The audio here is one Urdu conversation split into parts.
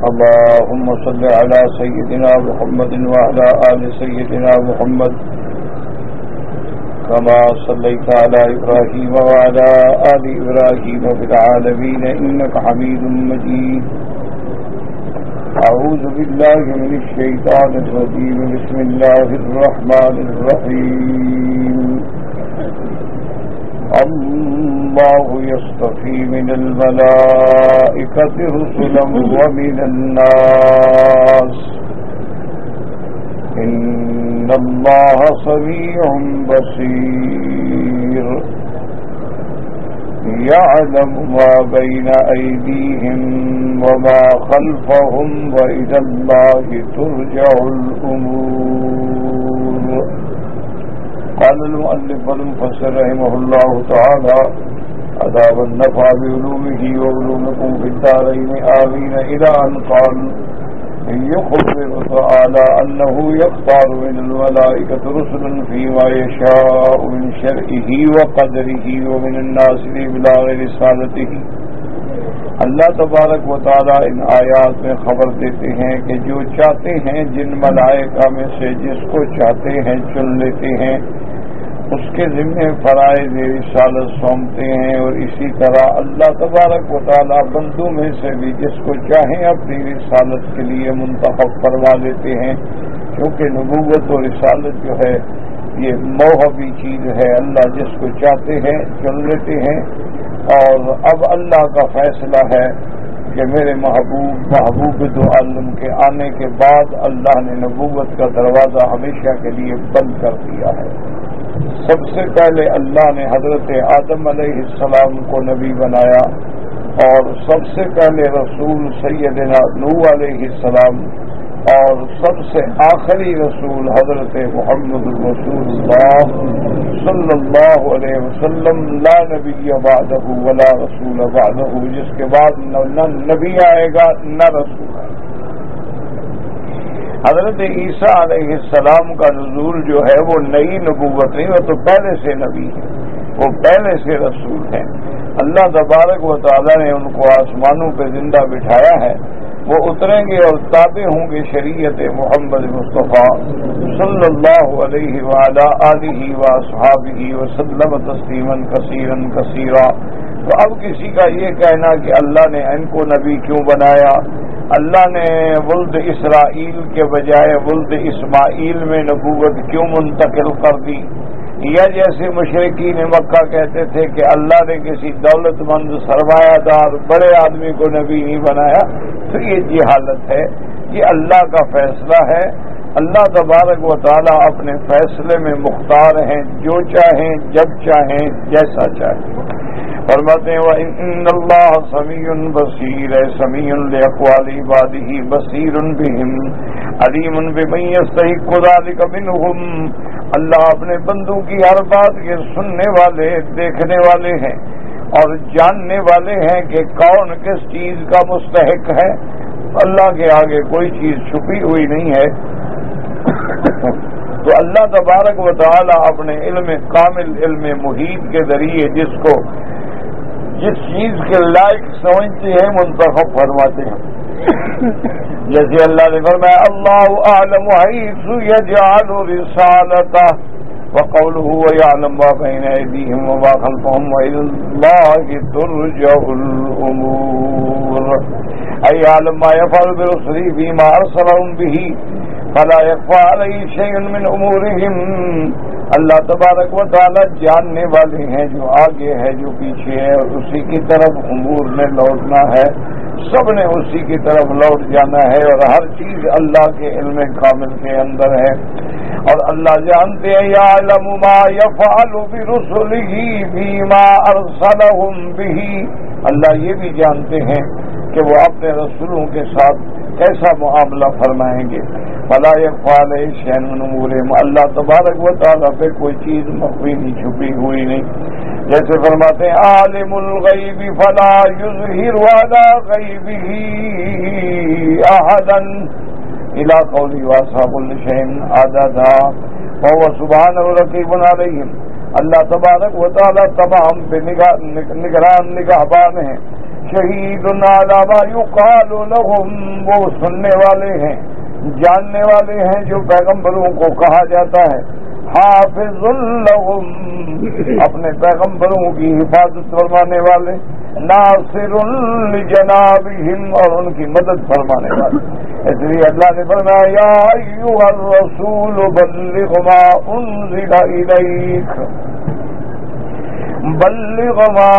اللهم صل على سيدنا محمد وعلى آل سيدنا محمد كما صليت على إبراهيم وعلى آل إبراهيم في العالمين إنك حميد مجيد. أعوذ بالله من الشيطان الرجيم. بسم الله الرحمن الرحيم. الله يصطفي من الملائكة رسلا ومن الناس إن الله سميع بصير. يعلم ما بين أيديهم وما خلفهم وإلى الله ترجع الأمور. قال المؤلف والمفسر رحمه الله تعالى: أداب النفع بعلومه وعلومكم في الدارين آمين. إلى أن قال: يخبر تعالى أنه يختار من الملائكة رسلا فيما يشاء من شرعه وقدره ومن الناس لإبلاغ رسالته. اللہ تبارک و تعالی ان آیات میں خبر دیتے ہیں کہ جو چاہتے ہیں جن ملائکہ میں سے جس کو چاہتے ہیں چن لیتے ہیں، اس کے ذمہ فرائض رسالت سونپتے ہیں، اور اسی طرح اللہ تبارک و تعالی بندوں میں سے بھی جس کو چاہیں اپنی رسالت کے لیے منتخب فرما لیتے ہیں، کیونکہ نبوت و رسالت جو ہے یہ موہبی چیز ہے، اللہ جس کو چاہتے ہیں چن لیتے ہیں. اور اب اللہ کا فیصلہ ہے کہ میرے محبوب دو عالم کے آنے کے بعد اللہ نے نبوت کا دروازہ ہمیشہ کے لیے بند کر دیا ہے. سب سے پہلے اللہ نے حضرت آدم علیہ السلام کو نبی بنایا، اور سب سے پہلے رسول سیدنا نوح علیہ السلام، اور سب سے آخری رسول حضرت محمد رسول اللہ صلی اللہ علیہ وسلم، لا نبی بعدہ ولا رسول بعدہ، جس کے بعد نہ نبی آئے گا نہ رسول آئے گا. حضرت عیسیٰ علیہ السلام کا نزول جو ہے وہ نئی نبوت نہیں، وہ تو پہلے سے نبی ہے، وہ پہلے سے رسول ہیں. اللہ تبارک و تعالیٰ نے ان کو آسمانوں پہ زندہ بٹھایا ہے، وہ اتریں گے اور تابع ہوں گے شریعت محمد مصطفیٰ صلی اللہ علیہ وعلی آلہ واصحابہ وسلم تسلیما کثیرا کثیرا. تو اب کسی کا یہ کہنا کہ اللہ نے ان کو نبی کیوں بنایا، اللہ نے ولد اسرائیل کے بجائے ولد اسماعیل میں نبوت کیوں منتقل کر دی، یا جیسے مشرکین مکہ کہتے تھے کہ اللہ نے کسی دولت مند سرمایہ دار بڑے آدمی کو نبی نہیں بنایا، تو یہ جہالت ہے. یہ اللہ کا فیصلہ ہے. اللہ تبارک و تعالیٰ اپنے فیصلے میں مختار ہیں، جو چاہیں جب چاہیں جیسا چاہیں. فرماتے ہیں وَإِنَّ اللَّهَ سَمِيعٌ بَصِيرٌ، سَمِيعٌ لِأَقْوَالِ عِبَادِهِ بَصِيرٌ بِهِمْ عَلِيمٌ بِمَن يَسْتَحِقُّ ذَلِكَ مِنْهُمْ. اللہ اپنے بندوں کی ہر بات کے سننے والے، دیکھنے والے ہیں اور جاننے والے ہیں کہ کون کس چیز کا مستحق ہے. اللہ کے آگے کوئی چیز چھپی ہوئی نہیں ہے. تو اللہ تبارک و تعالی اپنے علم کامل، علم محیط کے ذریعے جس کو جس چیز کے لائق سمجھتے ہیں منتخب فرماتے ہیں. جیسے اللہ نے فرمایا اللہ اعلم حیث یجعل رسالتہ وقولہ ویعلم ما بین ایدیہم وما خلفہم وإلی اللہ ترجع الامور. ای یعلم ما یفعل برسلہ فیما ارسلہم بہ فلا یخفی علیہ شیء من امورہم. اللہ تبارک و تعالی جاننے والے ہیں جو آگے ہے جو پیچھے ہے، اور اسی کی طرف امور میں لوٹنا ہے. سب نے اسی کی طرف لوٹ جانا ہے، اور ہر چیز اللہ کے علم کامل کے اندر ہے. اور اللہ جانتے ہیں یعلم ما یفعل برسلہ فیما ارسلہم بہ. اللہ یہ بھی جانتے ہیں کہ وہ اپنے رسولوں کے ساتھ کیسا معاملہ فرمائیں گے. فلا یخفی علیہ شیء من امورہم. اللہ تبارک و تعالیٰ پہ کوئی چیز مخفی نہیں، چھپی ہوئی نہیں. جیسے فرماتے ہیں عالم الغیب فلا یظہر علی غیبہ احدا الی قولی واسع کل شیء عددا وهو سبحانہ رقیب علیہم. اللہ تبارک و تعالیٰ تمام پہ نگران نگہبان ہیں. شہید علی ما یقال لهم، وہ سننے والے ہیں، جاننے والے ہیں جو پیغمبروں کو کہا جاتا ہے، حافظ لهم، اپنے پیغمبروں کی حفاظت فرمانے والے، ناصر لجنابہم، اور ان کی مدد فرمانے والے۔ اس لیے اللہ نے فرمایا یا ایھا الرسول بلغ ما انزل الیک، بلغ ما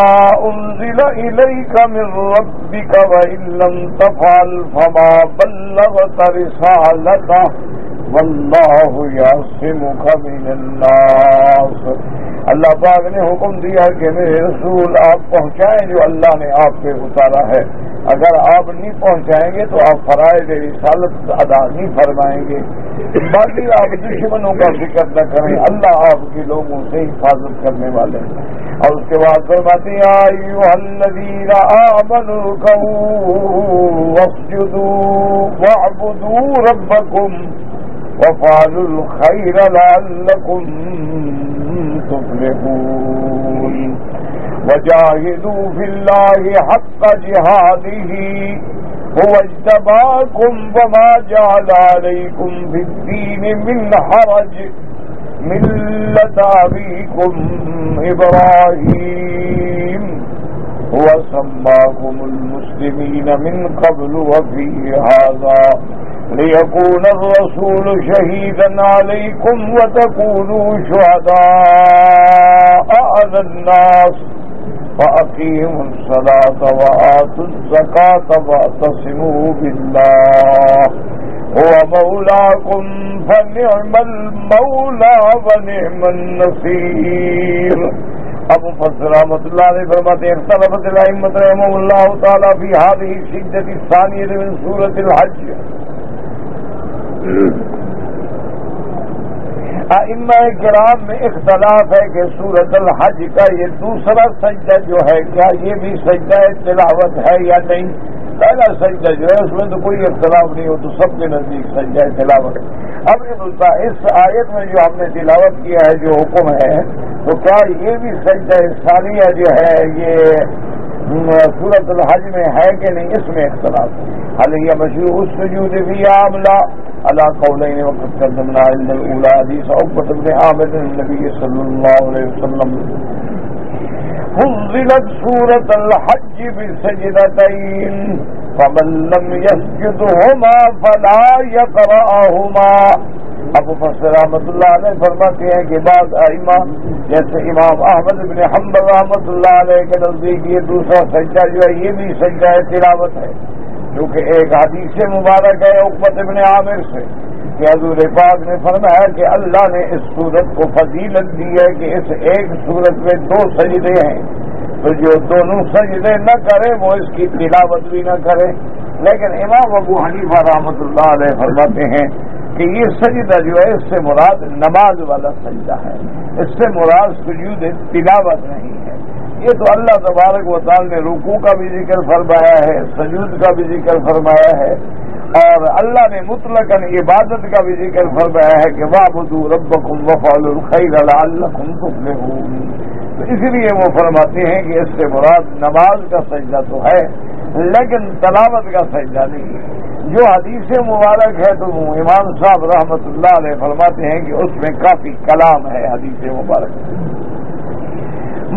انزل الیک من ربک وان لم تفعل فما بلغت رسالتہ واللہ یعصمک من الناس۔ اللہ پاک نے حکم دیا کہ میرے رسول آپ پہنچائیں جو اللہ نے آپ پہ اتارا ہے، اگر آپ نہیں پہنچائیں گے تو آپ فرائض رسالت ادا نہیں فرمائیں گے۔ باقی آپ دشمنوں کا فکر نہ کریں، اللہ آپ کے لوگوں سے حفاظت کرنے والے ہیں۔ اور اس کے بعد فرماتے ہیں یا ایھا الذین آمنوا ارکعوا واسجدوا واعبدوا ربکم وفعلوا الخیر لعلکم تفلحون وجاہدوا فی اللہ حق جہادہ هو اجتباکم وما جعل علیکم فی الدین من حرج ملت ابیکم ابراہیم هو سماکم المسلمین من قبل وفی ھذا ليكون الرسول شهيدا عليكم وتكونوا شهداء على الناس فأقيموا الصلاة وآتوا الزكاة واعتصموا بالله هو مولاكم فنعم المولى ونعم النصير۔ ابو فضل رحمۃ اللہ علیہ فرماتے ہیں اختلفت الائمۃ رحمهم اللہ تعالی فی هذه الشدۃ الثانیۃ من سورۃ الحج۔ ائمہ کرام میں اختلاف ہے کہ سورۃ الحج کا یہ دوسرا سجدہ جو ہے کیا یہ بھی سجدہ تلاوت ہے یا نہیں۔ پہلا سجدہ جو ہے اس میں تو کوئی اختلاف نہیں ہو، تو سب کے نزدیک سجدہ تلاوت۔ اب یہ بولتا اس آیت میں جو ہم نے تلاوت کیا ہے جو حکم ہے تو کیا یہ بھی سجدہ ثانیہ جو ہے یہ سورۃ الحج میں ہے کہ نہیں، اس میں اختلاف ہے۔ حال یہ مشروع السجود فی عاملہ علی قولین وقد قدمنا عند الاولی حدیث عقبۃ بن عامر النبی صلی اللہ علیہ وسلم فضلت سورۃ الحج بسجدتین فمن لم یسجدهما فلا یقرأهما۔ ابو فضل رحمۃ اللہ علیہ فرماتے ہیں کہ بعض ائمہ جیسے امام احمد بن حنبل رحمۃ اللہ علیہ کے نزدیک یہ دوسرا سجدہ جو ہے یہ بھی سجدہ تلاوت ہے، کیونکہ ایک حدیث مبارک ہے عقبۃ بن عامر سے کہ حضور پاک نے فرمایا کہ اللہ نے اس سورت کو فضیلت دی ہے کہ اس ایک سورت میں دو سجدے ہیں، تو جو دونوں سجدے نہ کرے وہ اس کی تلاوت بھی نہ کرے۔ لیکن امام ابو حنیفہ رحمۃ اللہ علیہ فرماتے ہیں کہ یہ سجدہ جو ہے اس سے مراد نماز والا سجدہ ہے، اس سے مراد سجود تلاوت نہیں ہے۔ یہ تو اللہ تبارک و تعالی نے رکوع کا بھی ذکر فرمایا ہے، سجود کا بھی ذکر فرمایا ہے، اور اللہ نے مطلقاً عبادت کا بھی ذکر فرمایا ہے کہ وَاعْبُدُوا رَبَّكُمْ وَافْعَلُوا الْخَيْرَ لَعَلَّكُمْ تُفْلِحُونَ۔ تو اسی لیے وہ فرماتے ہیں کہ اس سے مراد نماز کا سجدہ تو ہے لیکن تلاوت کا سجدہ نہیں ہے۔ جو حدیث مبارک ہے تو امام صاحب رحمۃ اللہ علیہ فرماتے ہیں کہ اس میں کافی کلام ہے حدیث مبارک۔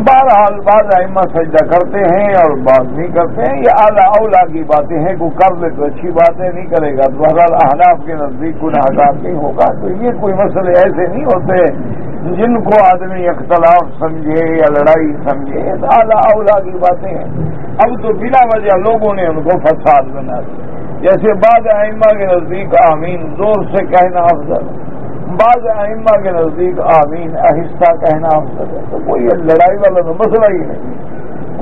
بہرحال بعض ائمہ سجدہ کرتے ہیں اور بعض نہیں کرتے ہیں، یہ اعلیٰ اولا کی باتیں ہیں، کوئی کر لے تو اچھی باتیں نہیں کرے گا تو بہرحال احناف کے نزدیک گنہگار نہیں ہوگا۔ تو یہ کوئی مسئلے ایسے نہیں ہوتے جن کو آدمی اختلاف سمجھے یا لڑائی سمجھے، تو اعلیٰ اولا کی باتیں ہیں۔ اب تو بلا وجہ لوگوں نے ان کو فساد بنا دیا، جیسے بعض ائمہ کے نزدیک آمین زور سے کہنا افضل، بعض ائمہ کے نزدیک آمین آہستہ کہنا افضل ہے۔ تو کوئی لڑائی والا تو مسئلہ ہی نہیں،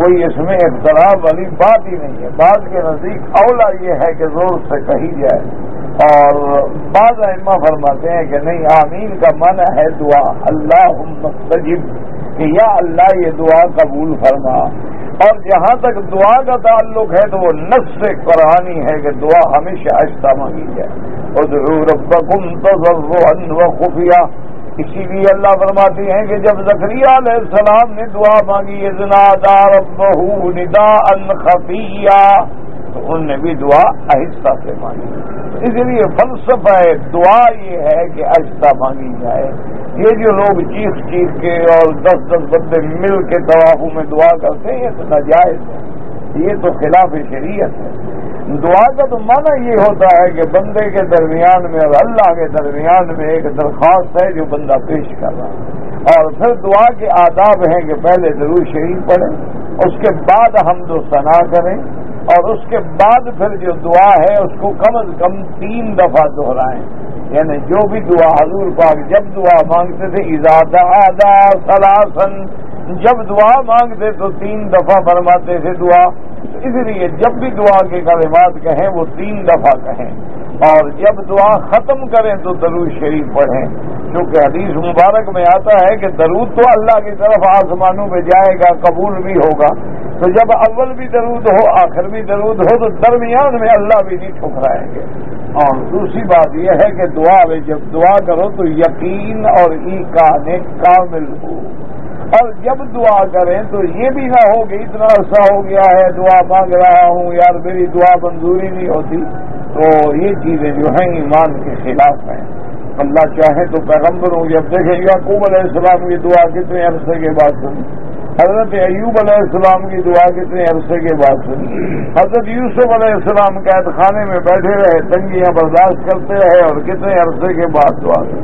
کوئی اس میں اختلاف والی بات ہی نہیں ہے۔ بعض کے نزدیک اولا یہ ہے کہ زور سے کہی جائے، اور بعض ائمہ فرماتے ہیں کہ نہیں، آمین کا معنی ہے دعا، اللہم استجب، کہ یا اللہ یہ دعا قبول فرما۔ اور جہاں تک دعا کا تعلق ہے تو وہ نص قرآنی ہے کہ دعا ہمیشہ آہستہ مانگی جائے، ادعوا ربکم تضرعا وخفیہ، اسی لیے اللہ فرماتے ہیں کہ جب زکریا علیہ السلام نے دعا مانگی اذ نادى ربه نداء خفيا تو انہوں نے بھی دعا آہستہ سے مانگی۔ اس لیے فلسفہ دعا یہ ہے کہ آہستہ مانگی جائے۔ یہ جو لوگ چیخ چیخ کے اور 10 بندے مل کے طوافوں میں دعا کرتے ہیں یہ تو ناجائز ہے، یہ تو خلاف شریعت ہے۔ دعا کا تو معنی یہ ہوتا ہے کہ بندے کے درمیان میں اور اللہ کے درمیان میں ایک درخواست ہے جو بندہ پیش کر رہا ہے، اور پھر دعا کے آداب ہیں کہ پہلے درود شریف پڑھیں، اس کے بعد حمد و ثنا کریں، اور اس کے بعد پھر جو دعا ہے اس کو کم از کم 3 دفعہ دہرائیں۔ یعنی جو بھی دعا حضور پاک جب دعا مانگتے تھے اذا دعا ثلاثا، جب دعا مانگتے تو 3 دفعہ فرماتے تھے دعا، اس لیے جب بھی دعا کے کلمات کہیں وہ 3 دفعہ کہیں، اور جب دعا ختم کریں تو درود شریف پڑھیں، کیونکہ حدیث مبارک میں آتا ہے کہ درود تو اللہ کی طرف آسمانوں میں جائے گا، قبول بھی ہوگا، تو جب اول بھی درود ہو آخر بھی درود ہو تو درمیان میں اللہ بھی نہیں ٹھکرائیں گے۔ اور دوسری بات یہ ہے کہ دعا میں جب دعا کرو تو یقین اور ایقان کامل ہو، اور جب دعا کریں تو یہ بھی نہ ہو کہ اتنا عرصہ ہو گیا ہے دعا مانگ رہا ہوں یار میری دعا منظوری نہیں ہوتی، تو یہ چیزیں جو ہیں ایمان کے خلاف ہیں۔ اللہ چاہے تو پیغمبروں جب دیکھیں یعقوب علیہ السلام کی دعا کتنے عرصے کے بعد سنی، حضرت ایوب علیہ السلام کی دعا کتنے عرصے کے بعد سنی، حضرت یوسف علیہ السلام قید خانے میں بیٹھے رہے، تنگیاں برداشت کرتے رہے اور کتنے عرصے کے بعد دعا کی۔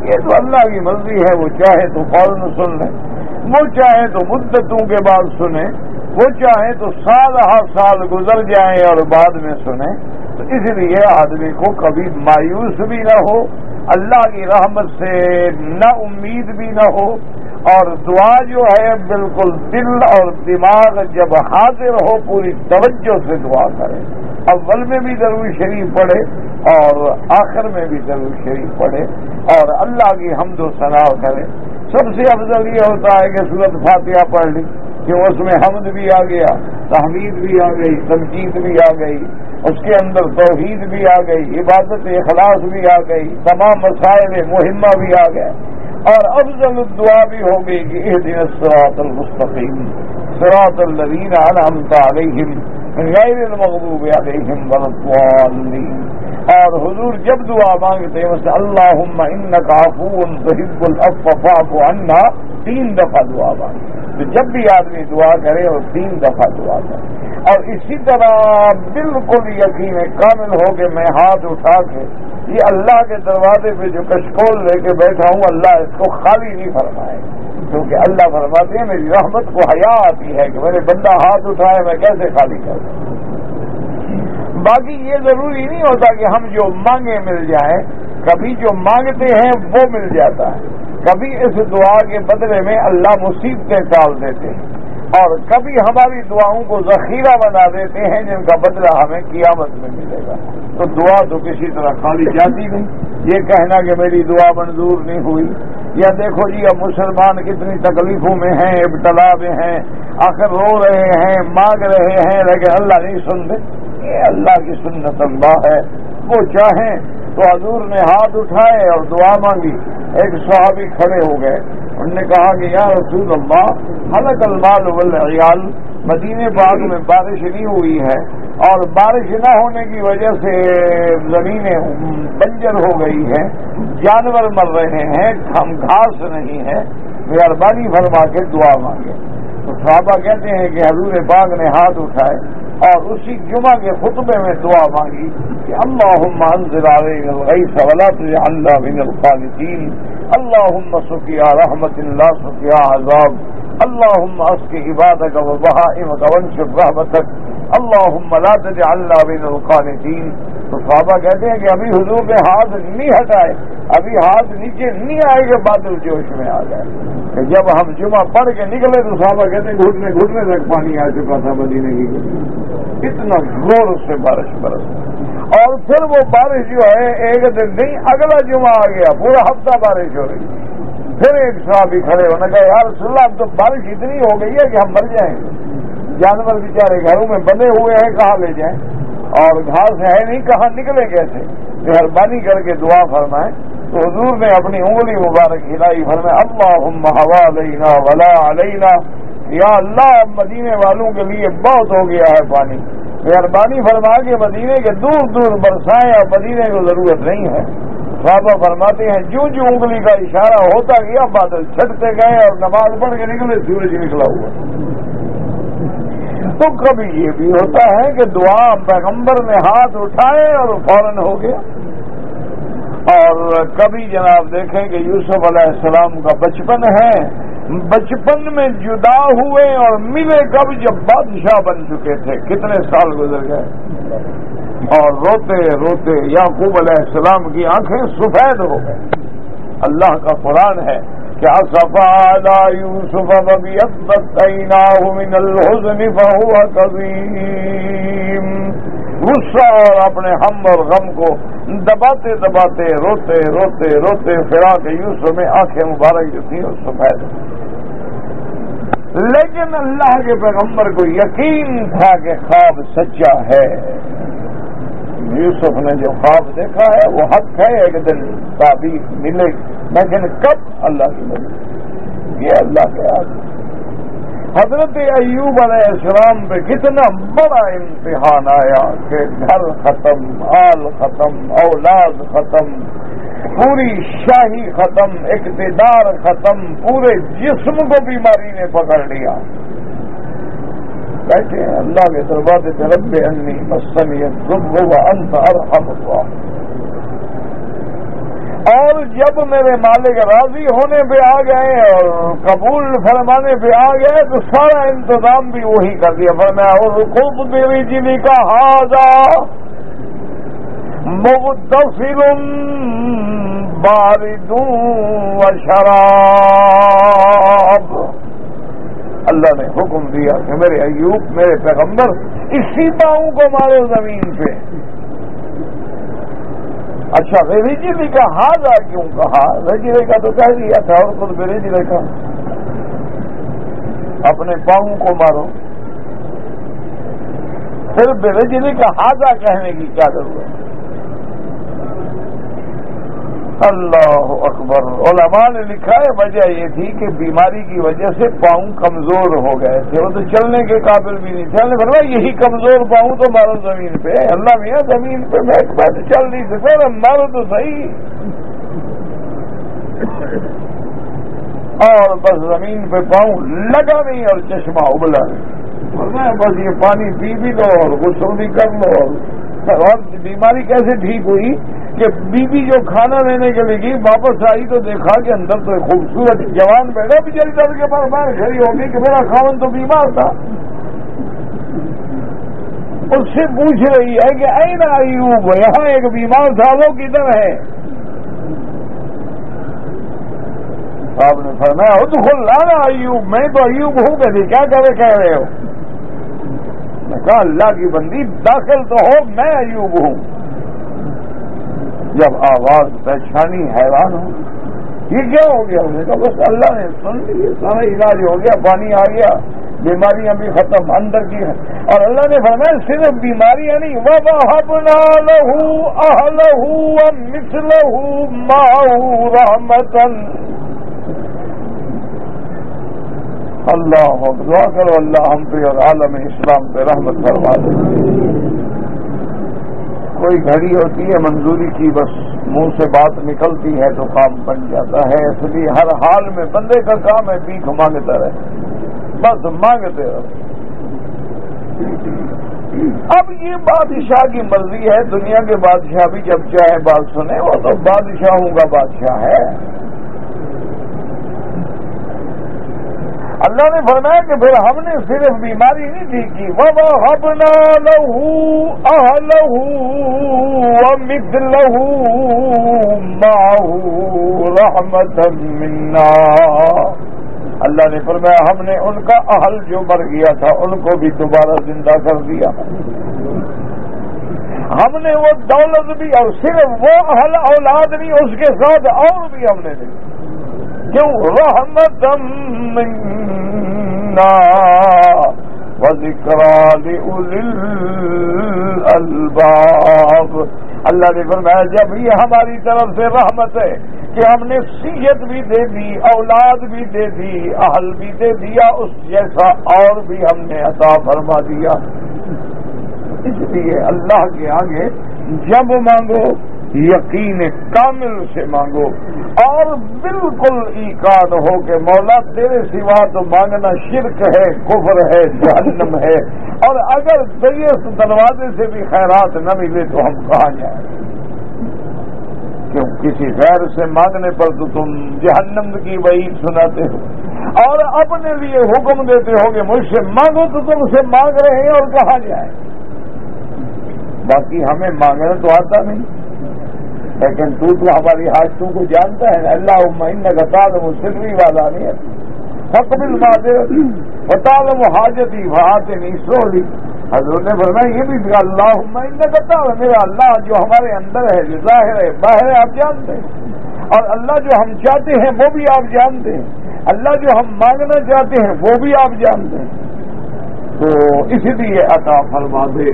یہ تو اللہ کی مرضی ہے، وہ چاہے تو فوراً سن لیں، وہ چاہے تو مدتوں کے بعد سنیں، وہ چاہے تو سال ہر سال گزر جائیں اور بعد میں سنیں۔ تو اس لیے آدمی کو کبھی مایوس بھی نہ ہو، اللہ کی رحمت سے نہ امید بھی نہ ہو، اور دعا جو ہے بالکل دل اور دماغ جب حاضر ہو پوری توجہ سے دعا کرے، اول میں بھی درود شریف پڑھے اور آخر میں بھی درود شریف پڑھے اور اللہ کی حمد و ثنا کرے۔ سب سے افضل یہ ہوتا ہے کہ سورۃ فاتحہ پڑھ لی کہ اس میں حمد بھی آ گیا، تحمید بھی آ گئی، تمجید بھی آ گئی، اس کے اندر توحید بھی آ گئی، عبادت اخلاص بھی آ گئی، تمام مسائل مہمہ بھی آ گئے، اور افضل الدعا بھی ہو گئی کہ اہدنا الصراط المستقیم صراط الذین انعمت علیہم غیر المغضوب علیہم ولا الضالین۔ اور حضور جب دعا مانگتے ہیں اس اللہم انک عفو تحب العفو فاعف عنا 3 دفعہ دعا مانگے، تو جب بھی آدمی دعا کرے اور 3 دفعہ دعا کرے، اور اسی طرح بالکل یقین کامل ہو کہ میں ہاتھ اٹھا کے یہ اللہ کے دروازے پہ جو کشکول لے کے بیٹھا ہوں اللہ اس کو خالی نہیں فرمائے، کیونکہ اللہ فرماتے ہیں میری رحمت کو حیا آتی ہے کہ میرے بندہ ہاتھ اٹھائے میں کیسے خالی کروں۔ باقی یہ ضروری نہیں ہوتا کہ ہم جو مانگے مل جائیں، کبھی جو مانگتے ہیں وہ مل جاتا ہے، کبھی اس دعا کے بدلے میں اللہ مصیبتیں ٹال دیتے ہیں، اور کبھی ہماری دعاؤں کو ذخیرہ بنا دیتے ہیں جن کا بدلہ ہمیں قیامت میں ملے گا۔ تو دعا تو کسی طرح خالی جاتی نہیں۔ یہ کہنا کہ میری دعا منظور نہیں ہوئی، یا دیکھو جی اب مسلمان کتنی تکلیفوں میں ہیں، ابتلا میں ہیں، آخر رو رہے ہیں، مانگ رہے ہیں لیکن اللہ نہیں سنتے، یہ اللہ کی سنت اللہ ہے۔ وہ چاہیں تو حضور نے ہاتھ اٹھائے اور دعا مانگی، ایک صحابی کھڑے ہو گئے، انہوں نے کہا کہ یا رسول اللہ ہلک المال والعیال، مدینے پاک میں بارش نہیں ہوئی ہے اور بارش نہ ہونے کی وجہ سے زمینیں بنجر ہو گئی ہیں، جانور مر رہے ہیں، گھاس نہیں ہے، مہربانی فرما کے دعا مانگے۔ تو صحابہ کہتے ہیں کہ حضور پاک نے ہاتھ اٹھائے اور اسی جمعہ کے خطبے میں دعا مانگی کہ اللہم انزل علینا الغیث ولا تجعلنا من القانطین، اللہم سقیا رحمت لا سقیا عذاب، اللہم اسق عبادک وبہائمک وانشر رحمتک، اللہم لا تجعلنا من القانطین۔ تو صحابہ کہتے ہیں کہ ابھی حضور نے ہاتھ نہیں ہٹائے، ابھی ہاتھ نیچے نہیں آئے کہ بادل جوش میں آ گئے۔ کہ جب ہم جمعہ پڑھ کے نکلے تو صحابہ کہتے ہیں گھٹنے گھٹنے تک پانی آ چکا تھا مدینے کی، اتنا زور سے بارش برس، اور پھر وہ بارش جو ہے ایک دن نہیں اگلا جمعہ آ گیا، پورا ہفتہ بارش ہو رہی۔ پھر ایک صحابی کھڑے ہونے کا یا رسول اللہ اب تو بارش اتنی ہو گئی ہے کہ ہم مر جائیں گے، جانور بیچارے گھروں میں بندے ہوئے ہیں کہاں لے جائیں، اور گھاس ہے نہیں کہاں نکلے کیسے، مہربانی کر کے دعا فرمائیں۔ تو حضور نے اپنی انگلی مبارک ہلائی، فرمایا اللہم حوالینا ولا علینا، یا اللہ مدینے والوں کے لیے بہت ہو گیا ہے پانی، مہربانی فرما کے مدینے کے دور دور برسائیں، اور مدینے کو ضرورت نہیں ہے۔ صحابہ فرماتے ہیں جو جو انگلی کا اشارہ ہوتا گیا بادل چھٹتے گئے اور نماز پڑھ کے نکلے، سورج نکلا ہوا۔ تو کبھی یہ بھی ہوتا ہے کہ دعا پیغمبر نے ہاتھ اٹھائے اور فوراً ہو گیا، اور کبھی جناب دیکھیں کہ یوسف علیہ السلام کا بچپن ہے، بچپن میں جدا ہوئے اور ملے کب؟ جب بادشاہ بن چکے تھے، کتنے سال گزر گئے، اور روتے روتے یعقوب علیہ السلام کی آنکھیں سفید ہو گئی۔ اللہ کا قرآن ہے کہ اسفا علی یوسف وابیضت عیناہ من الحزن فہو کظیم، غصہ اور اپنے ہم اور غم کو دباتے دباتے روتے روتے روتے فراق یوسف میں آنکھیں مبارک جو تھیں وہ سفید۔ لیکن اللہ کے پیغمبر کو یقین تھا کہ خواب سچا ہے، یوسف نے جو خواب دیکھا ہے وہ حق ہے، ایک دن تعبیر ملے، لیکن کب؟ اللہ کی مدد، یہ اللہ کے آدمی۔ حضرت ایوب علیہ السلام پہ کتنا بڑا امتحان آیا کہ گھر ختم، آل ختم، اولاد ختم، پوری شاہی ختم، اقتدار ختم، پورے جسم کو بیماری نے پکڑ لیا۔ بیٹھے ہیں اللہ کے دربار سے، رب انی مسنی الضر وانت ارحم الراحمین، اور جب میرے مالک راضی ہونے پہ آ گئے اور قبول فرمانے پہ آ گئے تو سارا انتظام بھی وہی کر دیا، فرمایا ارکض برجلک ھذا مغتسل بارد وشراب، اللہ نے حکم دیا کہ میرے ایوب، میرے پیغمبر، اسی پاؤں کو مارو زمین پہ۔ اچھا رجلی کا ہاضا کیوں کہا؟ رجلی کا تو کہہ دیا تھا، اور خود برجلی کا، اپنے پاؤں کو مارو، پھر برجلی کا ہاضا کہنے کی کیا ضرورت؟ اللہ اکبر۔ علماء نے لکھا ہے وجہ یہ تھی کہ بیماری کی وجہ سے پاؤں کمزور ہو گئے تھے، وہ تو چلنے کے قابل بھی نہیں تھے۔ اللہ نے فرمایا یہی کمزور پاؤں تو مارو زمین پہ۔ اللہ میاں زمین پہ میں چل نہیں سکتا، مارو تو صحیح۔ اور بس زمین پہ پاؤں لگا نہیں اور چشمہ ابلا نہیں، فرمایا بس یہ پانی پی بھی لو اور غسل بھی کر لو۔ اور بیماری کیسے ٹھیک ہوئی کہ بی بی جو کھانا لینے کے لیے گئی، واپس آئی تو دیکھا کہ اندر تو ایک خوبصورت جوان بیٹھا، بیچاری ڈر کے پاس باہر کھڑی ہوگی کہ میرا خاوند تو بیمار تھا۔ اس سے پوچھ رہی ہے کہ این ایوب، یہاں ایک بیمار تھا، وہ کدھر ہے؟ آپ نے فرمایا ادخل لانا ایوب، میں تو ایوب ہوں، کہتے کیا کہہ رہے ہو؟ میں کہا اللہ کی بندی داخل تو ہو، میں ایوب ہوں۔ جب آواز پہچانی حیران ہو، یہ کیا ہو گیا؟ انہوں نے کہا بس اللہ نے سن لی، سارا علاج ہو گیا، پانی آ گیا، بیماریاں بھی ختم اندر کی ہے۔ اور اللہ نے فرمایا صرف بیماریاں نہیں، وَوَهَبْنَا لَهُ أَهْلَهُ وَمِثْلَهُ مَعَهُ رَحْمَةً۔ اللہ دعا کرو اللہ ہم پہ اور عالم اسلام پہ رحمت فرما دے۔ کوئی گھڑی ہوتی ہے منظوری کی، بس منہ سے بات نکلتی ہے تو کام بن جاتا ہے، اس لیے ہر حال میں بندے کا کام ہے بھیک مانگتا رہے، بس مانگتے رہو۔ اب یہ بادشاہ کی مرضی ہے، دنیا کے بادشاہ بھی جب چاہے بات سنیں، وہ تو بادشاہوں کا بادشاہ ہے۔ اللہ نے فرمایا کہ پھر ہم نے صرف بیماری نہیں ٹھیک کی، وَوَهَبْنَا لَهُ أَهْلَهُ وَمِثْلَهُ مَعَهُ رَحْمَةً مِنَّا۔ اللہ نے فرمایا ہم نے ان کا اہل جو مر گیا تھا ان کو بھی دوبارہ زندہ کر دیا، ہم نے وہ دولت بھی، اور صرف وہ اہل اولاد نہیں، اس کے ساتھ اور بھی ہم نے دی، کیوں؟ رحمتم منا وذکریٰ لأولی الالباب، اللہ نے فرمایا جب یہ ہماری طرف سے رحمت ہے کہ ہم نے صحت بھی دے دی، اولاد بھی دے دی، اہل بھی دے دیا، اس جیسا اور بھی ہم نے عطا فرما دیا۔ اس لیے اللہ کے آگے جب مانگو یقین کامل سے مانگو اور بالکل ایقان ہو کہ مولا تیرے سوا تو مانگنا شرک ہے، کفر ہے، جہنم ہے، اور اگر اس دروازے سے بھی خیرات نہ ملے تو ہم کہاں جائیں؟ کیوں کسی غیر سے مانگنے پر تو تم جہنم کی وعید سناتے ہو اور اپنے لیے حکم دیتے ہو کہ مجھ سے مانگو، تو تم سے مانگ رہے ہیں اور کہاں جائیں؟ باقی ہمیں مانگنا تو آتا نہیں، لیکن تو ہماری حاجتوں کو جانتا ہے۔ اللہم انک تعلم سری والا نہیں فقبل معذرتی وتعلم حاجتی فآتنی سؤلی۔ حضرت نے فرمایا یہ بھی اللہم انک تعلم، میرا اللہ جو ہمارے اندر ہے، جو ظاہر ہے باہر ہے، آپ جانتے ہیں، اور اللہ جو ہم چاہتے ہیں وہ بھی آپ جانتے ہیں، اللہ جو ہم مانگنا چاہتے ہیں وہ بھی آپ جانتے ہیں، تو اسی لیے عطا فرما دے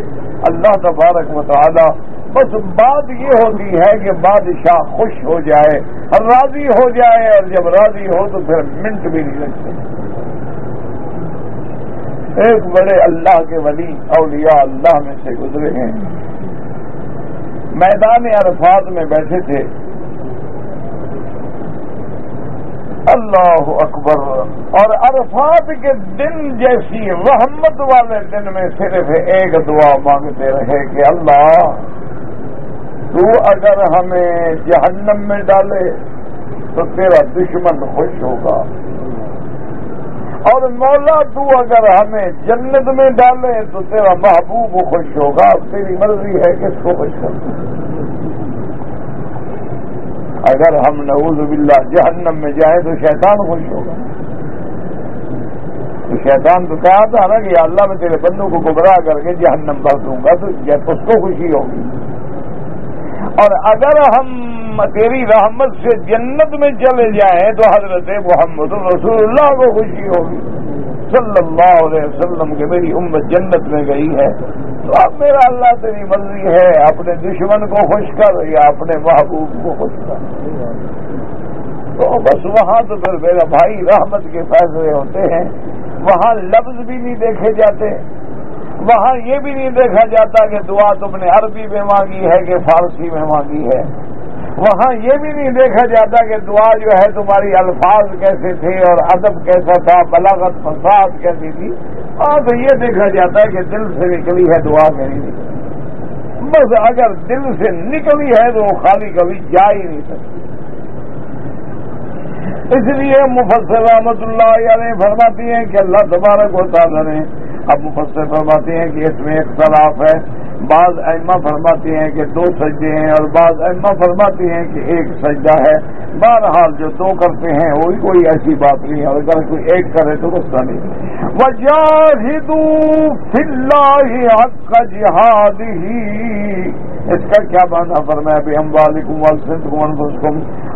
اللہ تبارک و تعالی۔ بس بات یہ ہوتی ہے کہ بادشاہ خوش ہو جائے اور راضی ہو جائے، اور جب راضی ہو تو پھر منٹ بھی نہیں لگتے۔ ایک بڑے اللہ کے ولی اولیاء اللہ میں سے گزرے ہیں، میدان عرفات میں بیٹھے تھے، اللہ اکبر، اور عرفات کے دن جیسی رحمت والے دن میں صرف ایک دعا مانگتے رہے کہ اللہ تو اگر ہمیں جہنم میں ڈالے تو تیرا دشمن خوش ہوگا، اور مولا تو اگر ہمیں جنت میں ڈالے تو تیرا محبوب خوش ہوگا، تیری مرضی ہے کس کو خوش کرنا۔ اگر ہم نعوذ باللہ جہنم میں جائیں تو شیطان خوش ہوگا، تو شیطان تو کہا تھا نا کہ یا اللہ میں تیرے بندوں کو گمراہ کر کے جہنم بھر دوں گا، تو اس کو خوشی ہوگی، اور اگر ہم تیری رحمت سے جنت میں چلے جائیں تو حضرت محمد رسول اللہ کو خوشی ہوگی صلی اللہ علیہ وسلم کہ میری امت جنت میں گئی ہے۔ تو اب میرا اللہ تیری مرضی ہے، اپنے دشمن کو خوش کر یا اپنے محبوب کو خوش کر۔ تو بس وہاں تو پھر میرا بھائی رحمت کے فیصلے ہوتے ہیں، وہاں لفظ بھی نہیں دیکھے جاتے، وہاں یہ بھی نہیں دیکھا جاتا کہ دعا تم نے عربی میں مانگی ہے کہ فارسی میں مانگی ہے، وہاں یہ بھی نہیں دیکھا جاتا کہ دعا جو ہے تمہاری الفاظ کیسے تھے اور ادب کیسا تھا، بلاغت فصاحت کیسی تھی، ہاں تو یہ دیکھا جاتا ہے کہ دل سے نکلی ہے دعا میری نکلی، بس اگر دل سے نکلی ہے تو وہ خالی کبھی جا ہی نہیں سکتی۔ اس لیے مفسر رحمۃ اللہ علیہ فرماتی ہیں کہ اللہ تبارک و تعالیٰ نے، اب مفسر فرماتے ہیں کہ اس میں اختلاف ہے، بعض ائمہ فرماتے ہیں کہ 2 سجدے ہیں اور بعض ائمہ فرماتے ہیں کہ 1 سجدہ ہے، بہرحال جو 2 کرتے ہیں وہی کوئی ایسی بات نہیں ہے، اگر کوئی 1 کرے تو غصہ نہیں۔ وَجَاهِدُوا فِي اللَّهِ حَقَّ جِهَادِهِ، اس کا کیا معنی فرمایا بِأَمْوَالِكُمْ وَأَنفُسِكُمْ وَأَنفُسِكُمْ،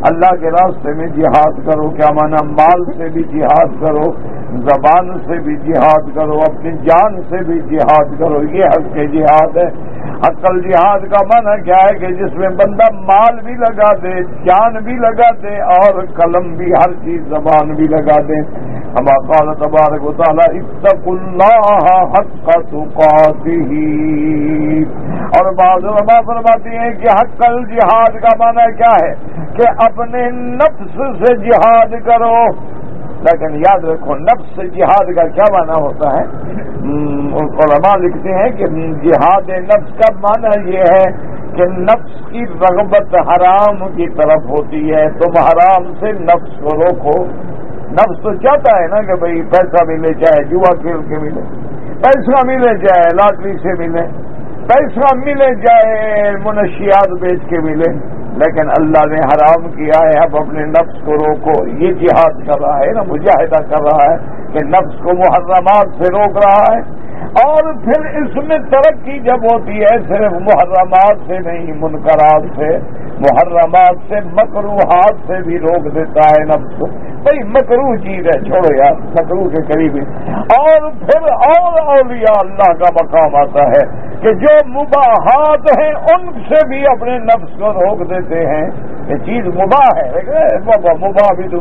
اللہ کے راستے میں جہاد کرو، کیا معنی مال سے بھی جہاد کرو، زبان سے بھی جہاد کرو، اپنی جان سے بھی جہاد کرو، یہ حق کے جہاد ہے۔ حق الجہاد کا معنی کیا ہے کہ جس میں بندہ مال بھی لگا دے، جان بھی لگا دے، اور قلم بھی، ہر چیز زبان بھی لگا دے۔ اما قال تبارک و تعالی اتقوا اللہ حق تقاتہ، اور بعض علماء فرماتے ہیں کہ حق الجہاد کا معنی کیا ہے کہ اپنے نفس سے جہاد کرو، لیکن یاد رکھو نفس سے جہاد کا کیا معنی ہوتا ہے؟ علماء لکھتے ہیں کہ جہاد نفس کا معنی یہ ہے کہ نفس کی رغبت حرام کی طرف ہوتی ہے، تم حرام سے نفس کو روکو۔ نفس تو چاہتا ہے نا کہ بھئی پیسہ ملے، چاہے جوا کھیل کے ملے، پیسہ ملے چاہے لاٹری سے ملے، پیسہ ملے چاہے منشیات بیچ کے ملے، لیکن اللہ نے حرام کیا ہے، اب اپنے نفس کو روکو۔ یہ جہاد کر رہا ہے نا، مجاہدہ کر رہا ہے کہ نفس کو محرمات سے روک رہا ہے، اور پھر اس میں ترقی جب ہوتی ہے صرف محرمات سے نہیں، منکرات سے، محرمات سے مکروہات سے بھی روک دیتا ہے نفس. بھائی مکروہ چیز ہے چھوڑو یار, مکروہ کے قریب ہے. اور پھر اور اولیاء اللہ کا مقام آتا ہے کہ جو مباحات ہیں ان سے بھی اپنے نفس کو روک دیتے ہیں. یہ چیز مباح ہے, مباح بھی تو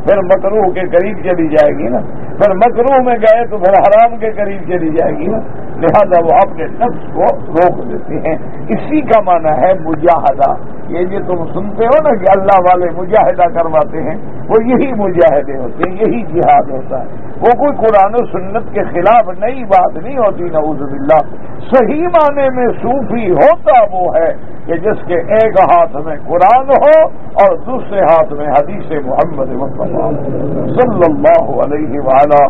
پھر مکروہ کے قریب چلی جائے گی نا, پھر مکروہ میں گئے تو پھر حرام کے قریب چلی جائے گی نا. لہذا وہ اپنے نفس کو روک دیتے ہیں. اسی کا معنی ہے مجاہدہ. یہ جو تم سنتے ہو نا کہ اللہ والے مجاہدہ کرواتے ہیں, وہ یہی مجاہدے ہوتے ہیں, یہی جہاد ہوتا ہے. وہ کوئی قرآن و سنت کے خلاف نئی بات نہیں ہوتی. نعوذ باللہ. صحیح معنی میں صوفی ہوتا وہ ہے کہ جس کے ایک ہاتھ میں قرآن ہو اور دوسرے ہاتھ میں حدیث محمد مصطفیٰ صلی اللہ علیہ وآلہ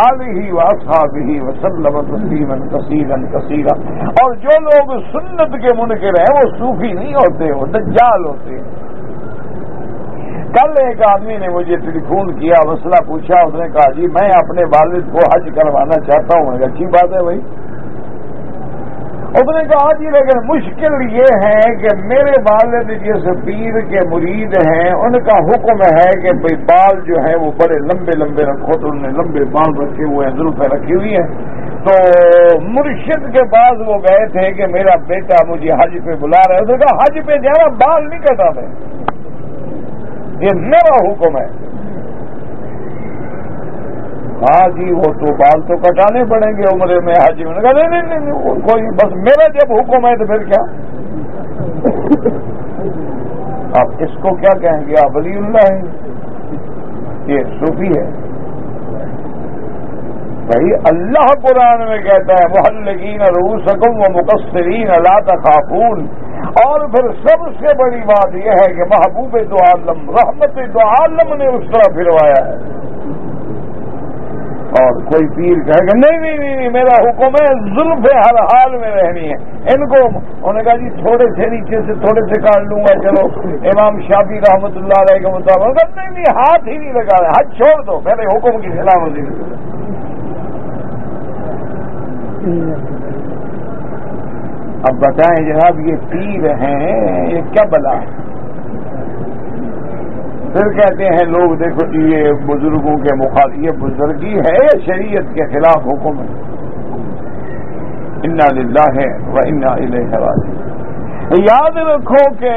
آلہ واصحابہ وسلم تسلیما کثیرا کثیرا. اور جو لوگ سنت کے منکر ہیں وہ صوفی نہیں ہوتے, وہ دجال ہوتے ہیں. کل ایک آدمی نے مجھے ٹیلی فون کیا, مسئلہ پوچھا. اس نے کہا جی میں اپنے والد کو حج کروانا چاہتا ہوں. اچھی بات ہے بھائی. اس نے کہا جی لیکن مشکل یہ ہے کہ میرے والد جس پیر کے مرید ہیں ان کا حکم ہے کہ بھائی بال جو ہیں وہ بڑے لمبے لمبے رکھو. تو انہوں نے لمبے بال رکھے ہوئے ہیں, زلفیں رکھی ہوئی ہیں. تو مرشد کے پاس وہ گئے تھے کہ میرا بیٹا مجھے حج پہ بلا رہا ہے. اس نے کہا حج پہ جانا, بال نہیں کٹانے, یہ میرا حکم ہے. ہاں جی وہ تو بال تو کٹانے پڑیں گے عمرے میں, حج میں. کہا نہیں کوئی, بس میرا جب حکم ہے تو پھر کیا. آپ اس کو کیا کہیں گے؟ آپ ولی اللہ ہیں, یہ صوفی ہے. بھائی اللہ قرآن میں کہتا ہے محلقین رؤوسکم ومقصرین لا تخافون. اور پھر سب سے بڑی بات یہ ہے کہ محبوب دو عالم رحمت دو عالم نے اس طرح پھروایا ہے. اور کوئی پیر کہے گا نہیں نہیں نہیں میرا حکم ہے زلف ہر حال میں رہنی ہے. ان کو انہوں نے کہا جی تھوڑے سے نیچے سے تھوڑے سے کاٹ لوں گا. چلو امام شافعی رحمۃ اللہ علیہ کے مطابق نہیں نہیں ہاتھ ہی نہیں لگا رہے, حج چھوڑ دو, میرے حکم کی سلامتی. اب بتائیں جناب یہ پیر ہیں یہ کیا بلا ہے؟ پھر کہتے ہیں لوگ دیکھو جی یہ بزرگوں کے مخالف, یہ بزرگی ہے یا شریعت کے خلاف حکم ہے؟ انا للہ و انا الیہ راجعون. یاد رکھو کہ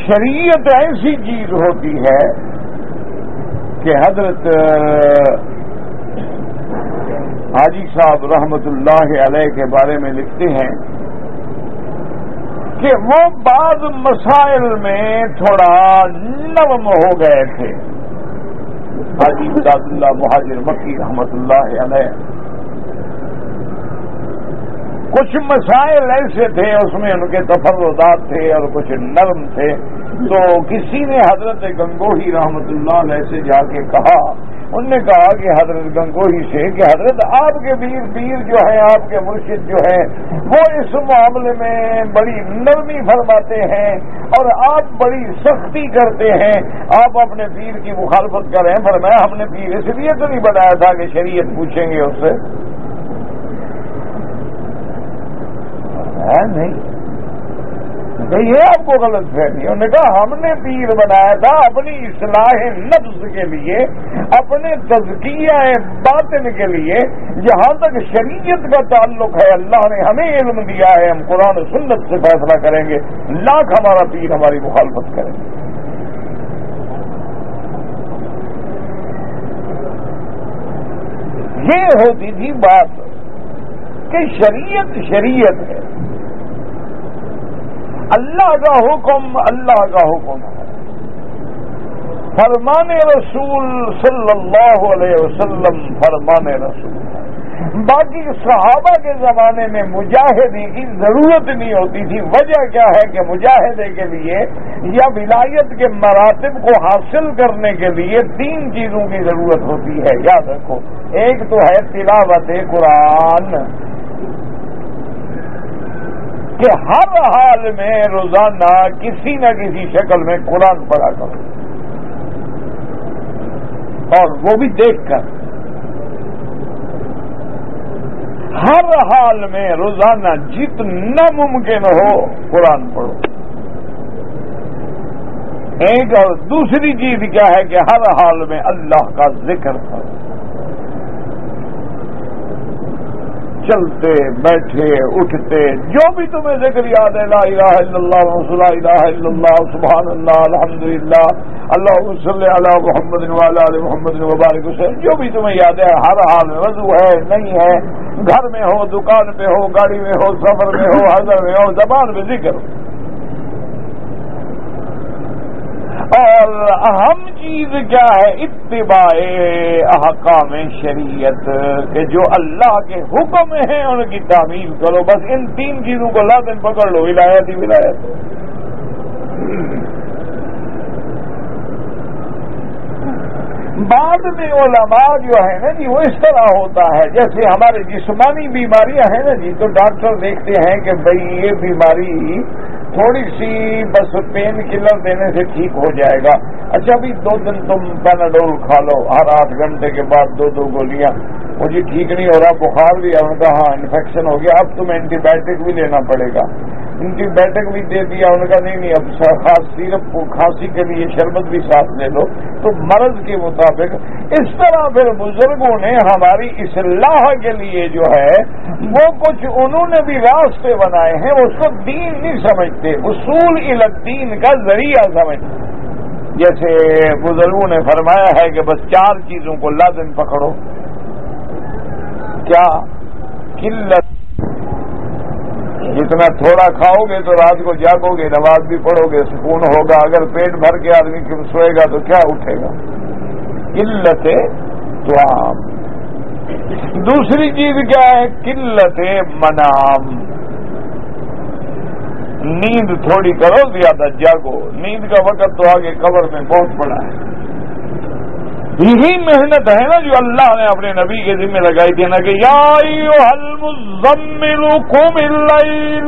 شریعت ایسی چیز ہوتی ہے کہ حضرت حاجی صاحب رحمت اللہ علیہ کے بارے میں لکھتے ہیں کہ وہ بعض مسائل میں تھوڑا نرم ہو گئے تھے. حاجی امداد اللہ مہاجر مکی رحمت اللہ علیہ, کچھ مسائل ایسے تھے اس میں ان کے تفردات تھے اور کچھ نرم تھے. تو کسی نے حضرت گنگوہی رحمت اللہ علیہ سے جا کے کہا, انہوں نے کہا کہ حضرت گنگوہی سے کہ حضرت آپ کے پیر جو ہیں, آپ کے مرشد جو ہیں, وہ اس معاملے میں بڑی نرمی فرماتے ہیں اور آپ بڑی سختی کرتے ہیں. آپ اپنے پیر کی مخالفت کر رہے ہیں. فرمایا ہم نے پیر اس لیے تو نہیں بنایا تھا کہ شریعت پوچھیں گے اس سے. نہیں یہ آپ کو غلط فہمی. انہوں نے کہا ہم نے پیر بنایا تھا اپنی اصلاح نفس کے لیے, اپنے تزکیہ باطن کے لیے. جہاں تک شریعت کا تعلق ہے اللہ نے ہمیں علم دیا ہے, ہم قرآن و سنت سے فیصلہ کریں گے. لاکھ ہمارا پیر ہماری مخالفت کریں گے. یہ ہوتی تھی بات کہ شریعت ہے, اللہ کا حکم ہے. فرمان رسول صلی اللہ علیہ وسلم فرمان رسول ہے. باقی صحابہ کے زمانے میں مجاہدے کی ضرورت نہیں ہوتی تھی. وجہ کیا ہے کہ مجاہدے کے لیے یا ولایت کے مراتب کو حاصل کرنے کے لیے 3 چیزوں کی ضرورت ہوتی ہے. یاد رکھو, ایک تو ہے تلاوت قرآن, کہ ہر حال میں روزانہ کسی نہ کسی شکل میں قرآن پڑھا کرو, اور وہ بھی دیکھ کر. ہر حال میں روزانہ جتنا ممکن ہو قرآن پڑھو. ایک اور دوسری چیز کیا ہے کہ ہر حال میں اللہ کا ذکر کرو، چلتے بیٹھے اٹھتے جو بھی تمہیں ذکر یاد ہے، لا الہ الا اللہ رسول لا الہ الا اللہ سبحان اللہ الحمدللہ اللہم صلی علی محمد وعلی آل محمد وبارک وسلم، جو بھی تمہیں یاد ہے ہر حال میں، وضو ہے نہیں ہے، گھر میں ہو، دکان پہ ہو، گاڑی میں ہو، سفر میں ہو، حضر میں ہو، زبان میں ذکر ہو۔ اور اہم چیز کیا ہے؟ اتباع احکام شریعت، کہ جو اللہ کے حکم ہیں ان کی تعمیل کرو۔ بس ان تین چیزوں کو لازم پکڑ لو، ولایت ہی ولایت۔ بعد میں علماء جو ہے نا جی وہ اس طرح ہوتا ہے، جیسے ہمارے جسمانی بیماریاں ہیں نا جی، تو ڈاکٹر دیکھتے ہیں کہ بھئی یہ بیماری تھوڑی سی بس پین کلر دینے سے ٹھیک ہو جائے گا، اچھا بھی 2 دن تم پیناڈول کھا لو، ہر 8 گھنٹے کے بعد 2 گولیاں، مجھے ٹھیک نہیں ہو رہا، بخار بھی ہے، ان کا ہاں انفیکشن ہو گیا، اب تمہیں اینٹی بایوٹک بھی لینا پڑے گا، اینٹی بایوٹک بھی دے دیا، ان کا نہیں اب خاص سیرپ کھانسی کے لیے شربت بھی ساتھ لے لو، تو مرض کے مطابق اس طرح پھر بزرگوں نے ہماری اصلاح کے لیے جو ہے وہ کچھ انہوں نے بھی راستے بنائے ہیں، اس کو دین نہیں سمجھتے، اصول الی الدین کا ذریعہ سمجھتے۔ جیسے بزرگوں نے فرمایا ہے کہ بس 4 چیزوں کو لازم پکڑو، کیا؟ قلت، جتنا تھوڑا کھاؤ گے تو رات کو جاگو گے، نماز بھی پڑھو گے، سکون ہوگا، اگر پیٹ بھر کے آدمی سوئے گا تو کیا اٹھے گا؟ قلت طعام۔ دوسری چیز کیا ہے؟ قلت منام، نیند تھوڑی کرو، زیادہ جاگو، نیند کا وقت تو آگے قبر میں بہت بڑا ہے۔ یہی محنت ہے نا جو اللہ نے اپنے نبی کے ذمہ لگائی تھی نا کہ یا ایھا المزمل قم اللیل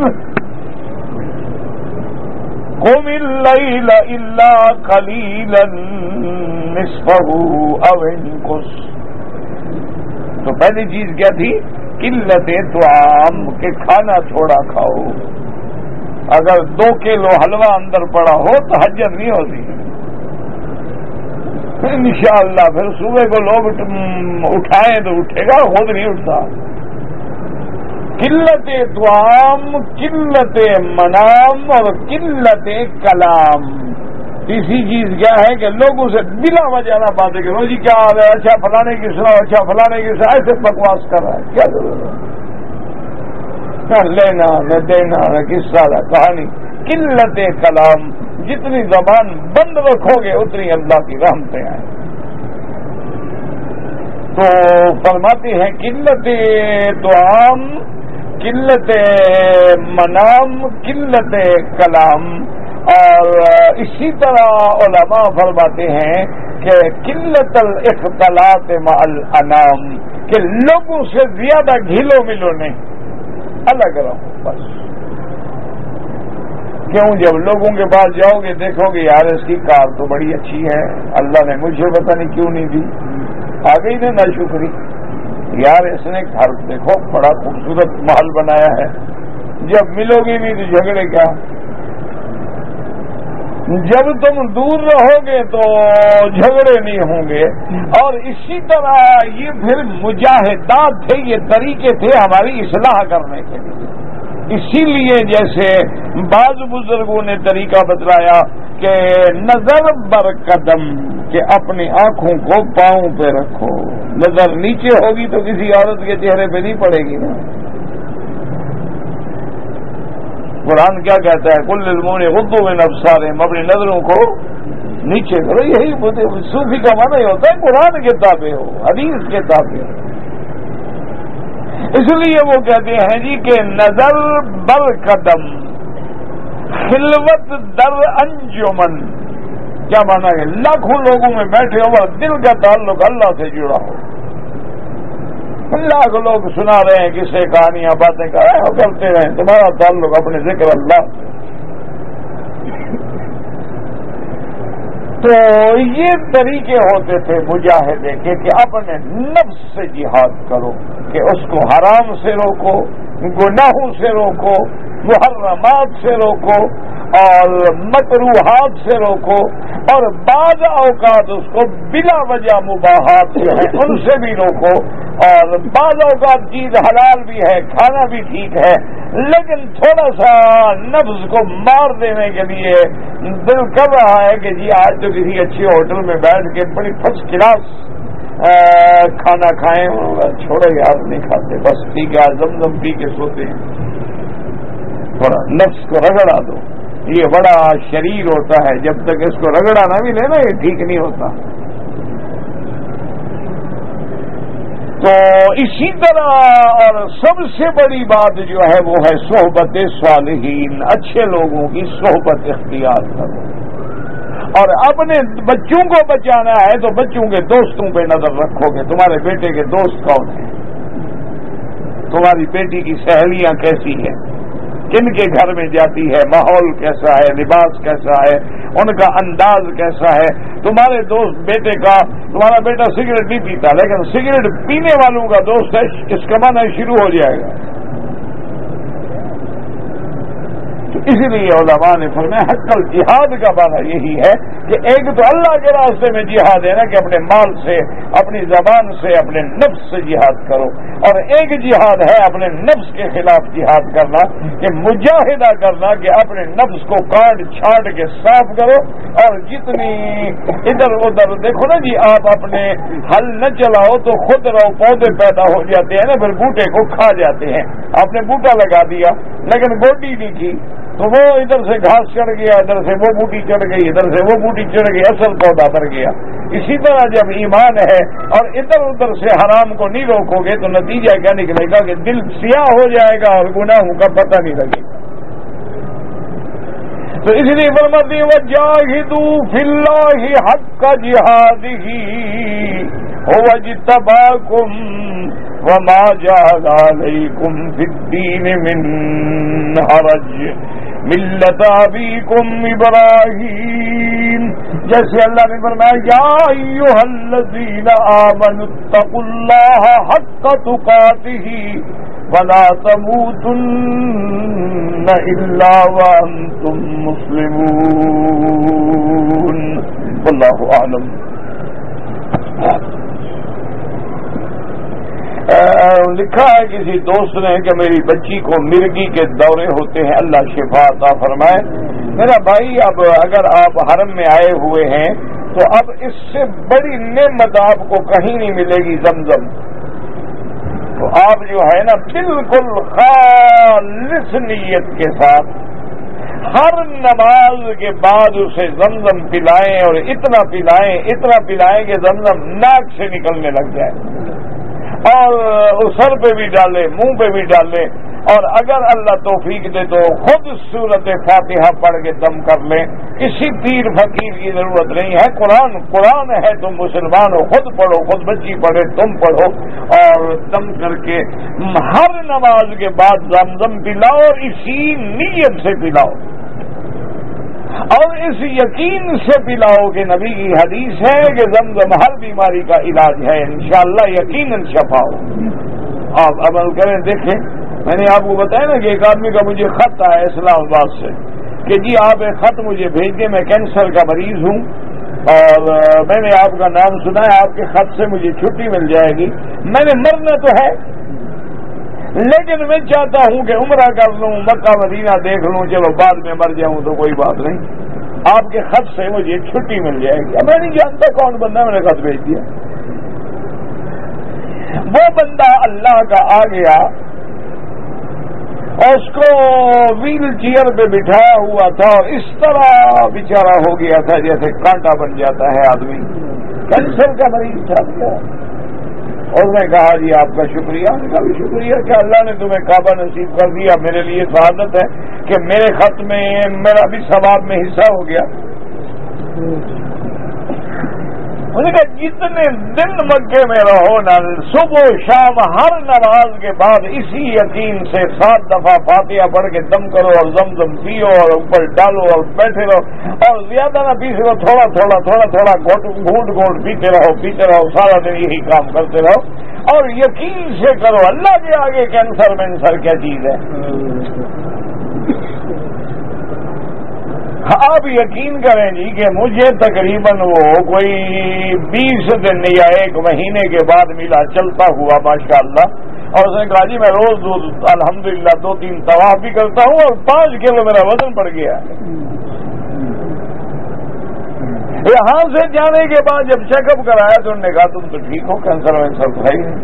الا قلیلا نصفہ او انقص۔ تو پہلی چیز کیا تھی؟ قلت طعام، کہ کھانا تھوڑا کھاؤ، اگر 2 کلو حلوہ اندر پڑا ہو تو حجت نہیں ہوتی انشاءاللہ، پھر صبح کو لوگ اٹھائیں تو اٹھے گا، خود نہیں اٹھتا۔ قلت طعام، قلت منام اور قلت کلام۔ تیسری چیز کیا ہے کہ لوگوں سے بلا وجہ نہ باتیں کرو، جی کیا حال ہے، اچھا فلانے کی سناؤ، اچھا فلانے کی سناؤ، ایسے بکواس کر رہا ہے، کیا ضرورت ہے؟ نہ لینا نہ دینا نہ قصہ نہ کہانی۔ قلت کلام، جتنی زبان بند رکھو گے اتنی اللہ کی رحمتیں آئیں۔ تو فرماتے ہیں قلت طعام، قلت منام، قلت کلام۔ اور اسی طرح علماء فرماتے ہیں کہ قلت الاختلاط مع الانام، کہ لوگوں سے زیادہ گھلو ملو نہیں، الگ رہو بس۔ کیوں؟ جب لوگوں کے پاس جاؤ گے دیکھو گے یار اس کی کار تو بڑی اچھی ہے، اللہ نے مجھے پتہ نہیں کیوں نہیں دی، آ گئی نا ناشکری، یار اس نے گھر دیکھو بڑا خوبصورت محل بنایا ہے، جب ملو گے نہیں تو جھگڑے کیا؟ جب تم دور رہو گے تو جھگڑے نہیں ہوں گے۔ اور اسی طرح یہ پھر مجاہدات تھے، یہ طریقے تھے ہماری اصلاح کرنے کے لیے۔ اسی لیے جیسے بعض بزرگوں نے طریقہ بتلایا کہ نظر بر قدم، کہ اپنی آنکھوں کو پاؤں پہ رکھو، نظر نیچے ہوگی تو کسی عورت کے چہرے پہ نہیں پڑے گی نا۔ قرآن کیا کہتا ہے؟ کل للمؤمنین یغضوا من ابصارہم، اپنی نظروں کو نیچے کرو۔ یہی صوفی کا معنی ہوتا ہے قرآن کے تابع ہو، حدیث کے تابع ہو۔ اس لیے وہ کہتے ہیں جی کہ نظر بر قدم، خلوت در انجمن، کیا مانا ہے؟ لاکھوں لوگوں میں بیٹھے ہو اور دل کا تعلق اللہ سے جڑا ہو۔ لاکھ لوگ سنا رہے ہیں، کسے کہانیاں باتیں کر رہے ہیں، کرتے رہیں، تمہارا تعلق اپنے ذکر اللہ۔ تو یہ طریقے ہوتے تھے مجاہدے کے کہ اپنے نفس سے جہاد کرو، کہ اس کو حرام سے روکو، گناہوں سے روکو، محرمات سے روکو، اور مکروہات سے روکو، اور بعض اوقات اس کو بلا وجہ مباحات جو ہیں ان سے بھی روکو، اور بعض اوقات چیز حلال بھی ہے، کھانا بھی ٹھیک ہے، لیکن تھوڑا سا نفس کو مار دینے کے لیے دل کر رہا ہے کہ جی آج تو کسی اچھے ہوٹل میں بیٹھ کے بڑی فرسٹ کلاس کھانا کھائیں، چھوڑو یار نہیں کھاتے، بس ٹھیک ہے زمزم پی کے سوتے ہیں، تھوڑا نفس کو رگڑا دو، یہ بڑا شریر ہوتا ہے، جب تک اس کو رگڑا نہ بھی لینا یہ ٹھیک نہیں ہوتا۔ تو اسی طرح اور سب سے بڑی بات جو ہے وہ ہے صحبت صالحین، اچھے لوگوں کی صحبت اختیار کرو، اور اپنے بچوں کو بچانا ہے تو بچوں کے دوستوں پہ نظر رکھو گے، تمہارے بیٹے کے دوست کون ہیں، تمہاری بیٹی کی سہیلیاں کیسی ہیں، کن کے گھر میں جاتی ہے، ماحول کیسا ہے، لباس کیسا ہے، ان کا انداز کیسا ہے۔ تمہارے دوست بیٹے کا، تمہارا بیٹا سگریٹ نہیں پیتا لیکن سگریٹ پینے والوں کا دوست ہے، اس کا معنی شروع ہو جائے گا۔ تو اسی لیے علماء نے فرمایا حق الجہاد کا معنی یہی ہے کہ ایک تو اللہ کے راستے میں جہاد ہے نا کہ اپنے مال سے، اپنی زبان سے، اپنے نفس سے جہاد کرو، اور ایک جہاد ہے اپنے نفس کے خلاف جہاد کرنا، کہ مجاہدہ کرنا کہ اپنے نفس کو کاٹ چھانٹ کے صاف کرو، اور جتنی ادھر ادھر دیکھو نا جی، آپ اپنے ہل نہ چلاؤ تو خود رو پودے پیدا ہو جاتے ہیں نا، پھر بوٹے کو کھا جاتے ہیں۔ آپ نے بوٹا لگا دیا لیکن گوڈی نہیں کی تو وہ ادھر سے گھاس چڑھ گیا، ادھر سے وہ بوٹی چڑھ گئی، ادھر سے وہ بوٹی چڑھ گئی، اصل پودا مر گیا۔ اسی طرح جب ایمان ہے اور ادھر ادھر سے حرام کو نہیں روکو گے تو نتیجہ کیا نکلے گا کہ دل سیاہ ہو جائے گا اور گناہوں کا پتہ نہیں لگے گا۔ تو اس لیے فرماتے ہیں وَجَاهِدُوا فِي اللَّهِ حَقَّ جِهَادِهِ هُوَ اجْتَبَاكُمْ وَمَا جَعَلَ عَلَيْكُمْ فِي الدِّينِ مِنْ حَرَجٍ مِلَّةَ أَبِيكُمْ إِبْرَاهِيمَ، جیسے اللہ نے فرمایا یا ایھا الذین آمنوا اتقوا اللہ حق تقاتہ ولا تموتن الا وانتم مسلمون، واللہ اعلم۔ لکھا ہے کسی دوست نے کہ میری بچی کو مرگی کے دورے ہوتے ہیں، اللہ شفا عطا فرمائے۔ میرا بھائی اب اگر آپ حرم میں آئے ہوئے ہیں تو اب اس سے بڑی نعمت آپ کو کہیں نہیں ملے گی، زمزم۔ تو آپ جو ہے نا بالکل خالص نیت کے ساتھ ہر نماز کے بعد اسے زمزم پلائیں، اور اتنا پلائیں کہ زمزم ناک سے نکلنے لگ جائے، اور سر پہ بھی ڈالے، منہ پہ بھی ڈالے، اور اگر اللہ توفیق دے تو خود سورت فاتحہ پڑھ کے دم کر لیں، کسی پیر فقیر کی ضرورت نہیں ہے، قرآن ہے، تم مسلمان ہو، خود پڑھو، خود بچی پڑھے، تم پڑھو، اور دم کر کے ہر نماز کے بعد زمزم پلاؤ، اور اسی نیت سے پلاؤ، اور اس یقین سے پلاؤ کہ نبی کی حدیث ہے کہ زمزم ہر بیماری کا علاج ہے، انشاءاللہ یقیناً شفا ہو۔ آپ عمل کریں، دیکھیں، میں نے آپ کو بتایا نا کہ ایک آدمی کا مجھے خط آیا اسلام آباد سے کہ جی آپ ایک خط مجھے بھیج دیں، میں کینسر کا مریض ہوں اور میں نے آپ کا نام سنا ہے، آپ کے خط سے مجھے چھٹی مل جائے گی، میں نے مرنا تو ہے لیکن میں چاہتا ہوں کہ عمرہ کر لوں، مکہ مدینہ دیکھ لوں، چلو بعد میں مر جاؤں تو کوئی بات نہیں، آپ کے خط سے مجھے چھٹی مل جائے گی۔ اب میں نہیں جانتا کون بندہ، میں نے خط بھیج دیا، وہ بندہ اللہ کا آ گیا، اور اس کو ویل چیئر پہ بٹھایا ہوا تھا، اور اس طرح بیچارہ ہو گیا تھا جیسے کانٹا بن جاتا ہے آدمی، کینسر کا مریض تھا۔ اور میں کہا جی آپ کا شکریہ، میں نے کہا بھی شکریہ کہ اللہ نے تمہیں کعبہ نصیب کر دیا، میرے لیے سعادت ہے کہ میرے خط میں میرا بھی ثواب میں حصہ ہو گیا۔ میں نے کہا جتنے دن مکے میں رہو نا، صبح و شام ہر نماز کے بعد اسی یقین سے 7 دفعہ فاتحہ پڑھ کے دم کرو، اور زمزم پیو، اور اوپر ڈالو، اور بیٹھے رہو، اور زیادہ نہ پیتے رہو، تھوڑا تھوڑا گھونٹ پیتے رہو، سارا دن یہی کام کرتے رہو، اور یقین سے کرو، اللہ کے آگے کینسر مینسر کیا چیز ہے۔ آپ یقین کریں جی کہ مجھے تقریباً وہ کوئی 20 دن یا 1 مہینے کے بعد ملا چلتا ہوا ماشاءاللہ، اور اس نے کہا جی میں روز الحمدللہ 2-3 طواف بھی کرتا ہوں اور 5 کلو میرا وزن بڑھ گیا۔ یہاں سے جانے کے بعد جب چیک اپ کرایا تو انہوں نے کہا تم تو ٹھیک ہو، کینسر وینسر تو ہے ہی نہیں۔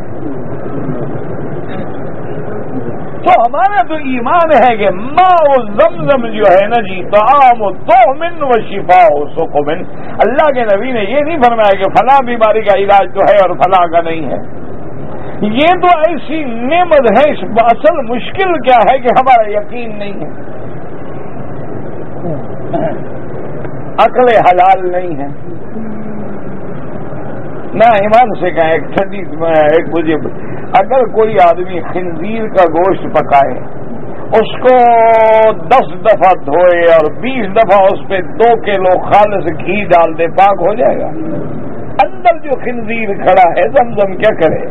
تو ہمارا تو ایمان ہے کہ ماء زمزم جو ہے نا جی طعام طعم و شفاء سقم، اللہ کے نبی نے یہ نہیں فرمایا کہ فلاں بیماری کا علاج تو ہے اور فلاں کا نہیں ہے۔ یہ تو ایسی نعمت ہے، اصل مشکل کیا ہے کہ ہمارا یقین نہیں ہے، عقل حلال نہیں ہے۔ نہ ایمان سے کہیں ایک ٹھنڈی ایک مجھے اگر کوئی آدمی خنزیر کا گوشت پکائے، اس کو 10 دفعہ دھوئے اور 20 دفعہ اس پہ 2 کلو خالص گھی ڈال دے، پاک ہو جائے گا؟ اندر جو خنزیر کھڑا ہے زمزم کیا کرے؟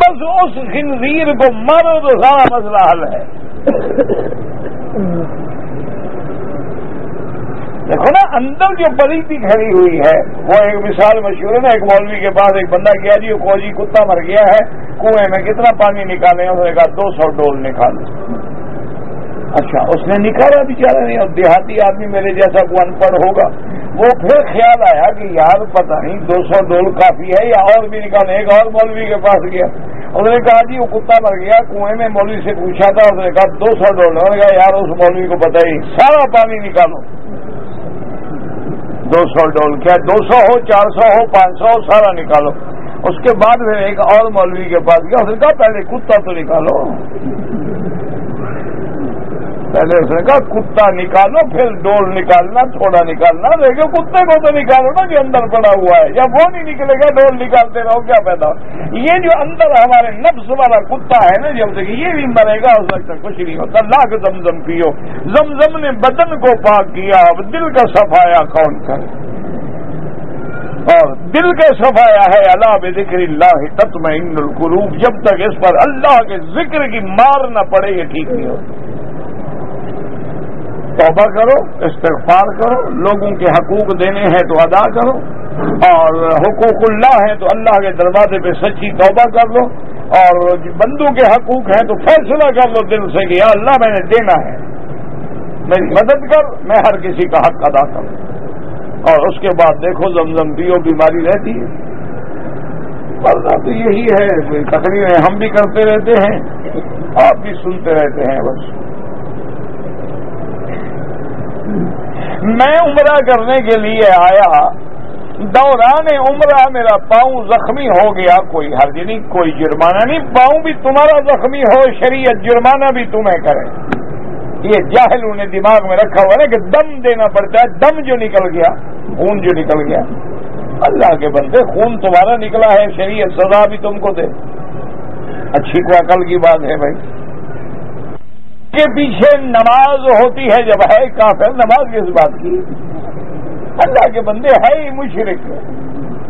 بس اس خنزیر کو مارو تو سارا مسئلہ حل ہے۔ دیکھو نا اندر جو پلیتی کھڑی ہوئی ہے، وہ ایک مثال مشہور ہے نا، ایک مولوی کے پاس ایک بندہ گیا جی کوجی کتا مر گیا ہے، کنویں میں کتنا پانی نکالے؟ اس نے کہا 200 ڈول نکالو۔ اچھا اس نے نکالا بیچارہ نہیں، اور دیہاتی آدمی میرے جیسا کو ان پڑھ ہوگا، وہ پھر خیال آیا کہ یار پتہ نہیں 200 ڈول کافی ہے یا اور بھی نکالے۔ ایک اور مولوی کے پاس گیا، اس نے کہا جی وہ کتا مر گیا، کنویں میں مولوی سے پوچھا تھا، اس نے کہا 200 ڈول۔ انہوں نے کہا یار اس مولوی کو پتہ ہی سارا پانی نکالو۔ 200 ڈول کیا 200 ہو 400 ہو 500 ہو سارا نکالو۔ اس کے بعد پھر ایک اور مولوی کے پاس گیا، اس نے کہا پہلے کتا تو نکالو، پہلے اس نے کہا کتا نکالو پھر ڈول نکالنا، تھوڑا نکالنا، دیکھو کتے کو تو نکالو نا جو اندر پڑا ہوا ہے، جب وہ نہیں نکلے گا ڈول نکالتے رہو کیا پیدا ہو؟ یہ جو اندر ہمارے نفس والا کتا ہے نا، جب تک یہ بھی مرے گا اس وقت تک کچھ نہیں ہوتا۔ لاکھ زمزم پیو، زمزم نے بدن کو پاک کیا، اب دل کا صفایا کون کرے؟ اور دل کا صفایا ہے الا بذکر اللہ تطمئن القلوب، جب تک اس پر اللہ کے ذکر کی مار نہ پڑے یہ ٹھیک نہیں ہوتا۔ توبہ کرو، استغفار کرو، لوگوں کے حقوق دینے ہیں تو ادا کرو، اور حقوق اللہ ہیں تو اللہ کے دروازے پہ سچی توبہ کر لو، اور بندوں کے حقوق ہیں تو فیصلہ کر لو دل سے کہ یا اللہ میں نے دینا ہے، میری مدد کر، میں ہر کسی کا حق ادا کروں۔ اور اس کے بعد دیکھو زمزم پیو، بیماری رہتی ہے، ورنہ تو یہی ہے، تقریریں ہم بھی کرتے رہتے ہیں، آپ بھی سنتے رہتے ہیں بس۔ میں عمرہ کرنے کے لیے آیا، دوران عمرہ میرا پاؤں زخمی ہو گیا، کوئی حرج نہیں، کوئی جرمانہ نہیں، پاؤں بھی تمہارا زخمی ہو شریعت جرمانہ بھی تمہیں کرے۔ یہ جاہلوں نے دماغ میں رکھا ہوا ہے کہ دم دینا پڑتا ہے، دم جو نکل گیا، خون جو نکل گیا، اللہ کے بندے خون تمہارا نکلا ہے، شریعت سزا بھی تم کو دے۔ اچھی کو عقل کی بات ہے بھائی، کے پیچھے نماز ہوتی ہے جب ہے کافر، نماز کس بات کی؟ اللہ کے بندے ہے ہی مشرک،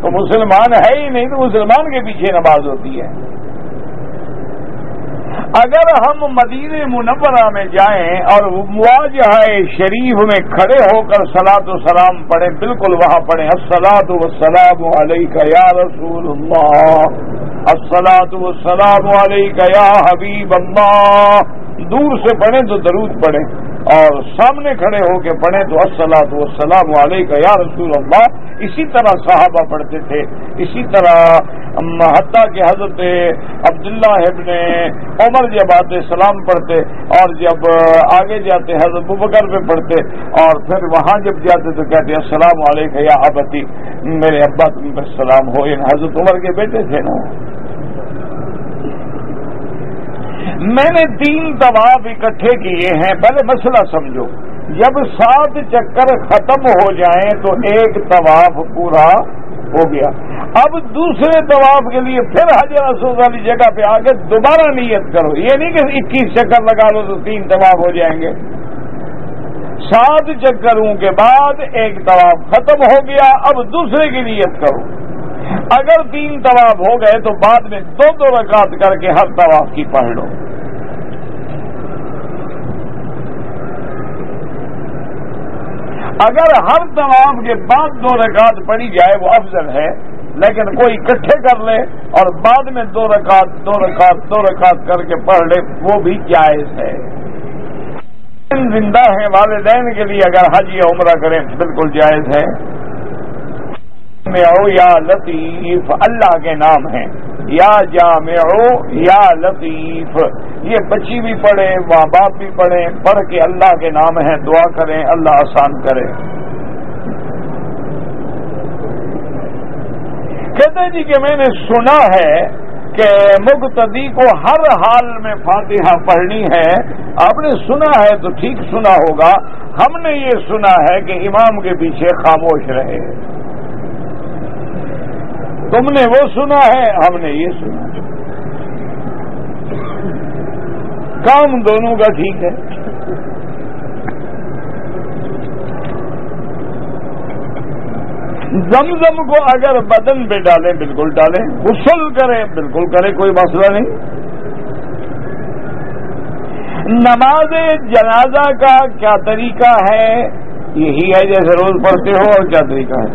تو مسلمان ہے ہی نہیں، تو مسلمان کے پیچھے نماز ہوتی ہے۔ اگر ہم مدینہ منورہ میں جائیں اور مواجہہ شریف میں کھڑے ہو کر صلاۃ و سلام پڑھیں، بالکل وہاں پڑھیں الصلاۃ والسلام علیک یا رسول اللہ، الصلاۃ والسلام علیک یا حبیب اللہ، دور سے پڑھیں تو درود پڑھیں، اور سامنے کھڑے ہو کے پڑھیں تو الصلاۃ والسلام علیک یا رسول اللہ۔ اسی طرح صحابہ پڑھتے تھے، اسی طرح حتیٰ کہ حضرت عبداللہ ابن عمر جب آتے سلام پڑھتے، اور جب آگے جاتے حضرت ابوبکر پہ پڑھتے، اور پھر وہاں جب جاتے تو کہتے السلام علیک یا ابتی، میرے ابا تم پر سلام ہو، یعنی حضرت عمر کے بیٹے تھے نا۔ میں نے 3 طواف اکٹھے کیے ہیں، پہلے مسئلہ سمجھو، جب 7 چکر ختم ہو جائیں تو ایک طواف پورا ہو گیا، اب دوسرے طواف کے لیے پھر حجر اسود والی جگہ پہ آ کے دوبارہ نیت کرو، یہ نہیں کہ 21 چکر لگا لو تو 3 طواف ہو جائیں گے۔ 7 چکروں کے بعد ایک طواف ختم ہو گیا، اب دوسرے کی نیت کرو، اگر 3 طواف ہو گئے تو بعد میں 2 رکعت کر کے ہر طواف کی پڑھ لو۔ اگر ہر طواف کے بعد 2 رکعت پڑھی جائے وہ افضل ہے، لیکن کوئی اکٹھے کر لے اور بعد میں 2 رکعت کر کے پڑھ لے وہ بھی جائز ہے۔ زندہ ہیں والدین کے لیے اگر حج یا عمرہ کریں بالکل جائز ہے۔ جامع یا لطیف اللہ کے نام ہیں، یا جامع یا لطیف، یہ بچی بھی پڑھے ماں باپ بھی پڑھیں، پڑھ کے اللہ کے نام ہیں، دعا کریں اللہ آسان کرے۔ کہتے جی کہ میں نے سنا ہے کہ مقتدی کو ہر حال میں فاتحہ پڑھنی ہے۔ آپ نے سنا ہے تو ٹھیک سنا ہوگا، ہم نے یہ سنا ہے کہ امام کے پیچھے خاموش رہے۔ تم نے وہ سنا ہے، ہم نے یہ سنا ہے، کام دونوں کا ٹھیک ہے۔ زمزم کو اگر بدن پہ ڈالیں بالکل ڈالیں، غسل کریں بالکل کریں، کوئی مسئلہ نہیں۔ نماز جنازہ کا کیا طریقہ ہے؟ یہی ہے جیسے روز پڑھتے ہو، اور کیا طریقہ ہے؟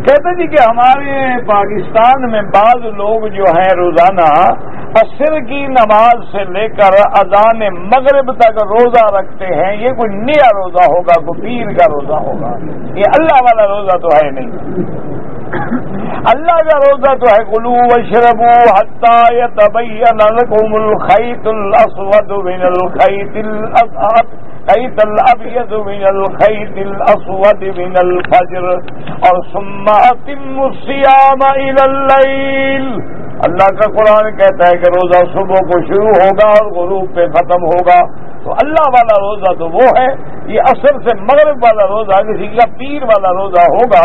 کہتے جی کہ ہمارے پاکستان میں بعض لوگ جو ہیں روزانہ عصر کی نماز سے لے کر اذان مغرب تک روزہ رکھتے ہیں، یہ کوئی نیا روزہ ہوگا، کوئی پیر کا روزہ ہوگا، یہ اللہ والا روزہ تو ہے نہیں۔ اللہ کا روزہ تو ہے کلوا واشربوا حتی یتبین لکم الخیط الاسود من الخیط الابیض من الخیط الاسود من الفجر اور ثم اتموا الصیام الی اللیل۔ اللہ کا قرآن کہتا ہے کہ روزہ صبح کو شروع ہوگا اور غروب پہ ختم ہوگا، تو اللہ والا روزہ تو وہ ہے، یہ عصر سے مغرب والا روزہ کسی کا پیر والا روزہ ہوگا،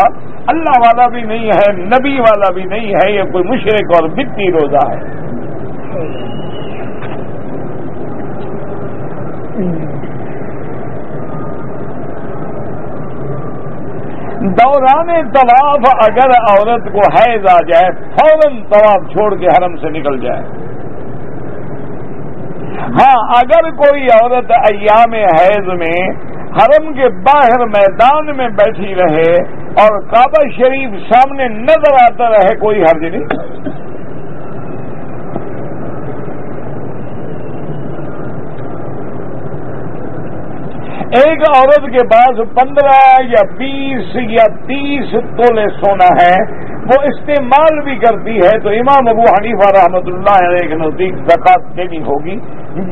اللہ والا بھی نہیں ہے، نبی والا بھی نہیں ہے، یہ کوئی مشرک اور بدعتی روزہ ہے۔ دوران طواف اگر عورت کو حیض آ جائے فوراً طواف چھوڑ کے حرم سے نکل جائے۔ ہاں اگر کوئی عورت ایام حیض میں حرم کے باہر میدان میں بیٹھی رہے اور کعبہ شریف سامنے نظر آتا رہے کوئی حرج نہیں۔ ایک عورت کے پاس 15 یا 20 یا 30 تولے سونا ہے، وہ استعمال بھی کرتی ہے تو امام ابو حنیفہ رحمۃ اللہ علیہ کے نزدیک زکوٰۃ دینی ہوگی۔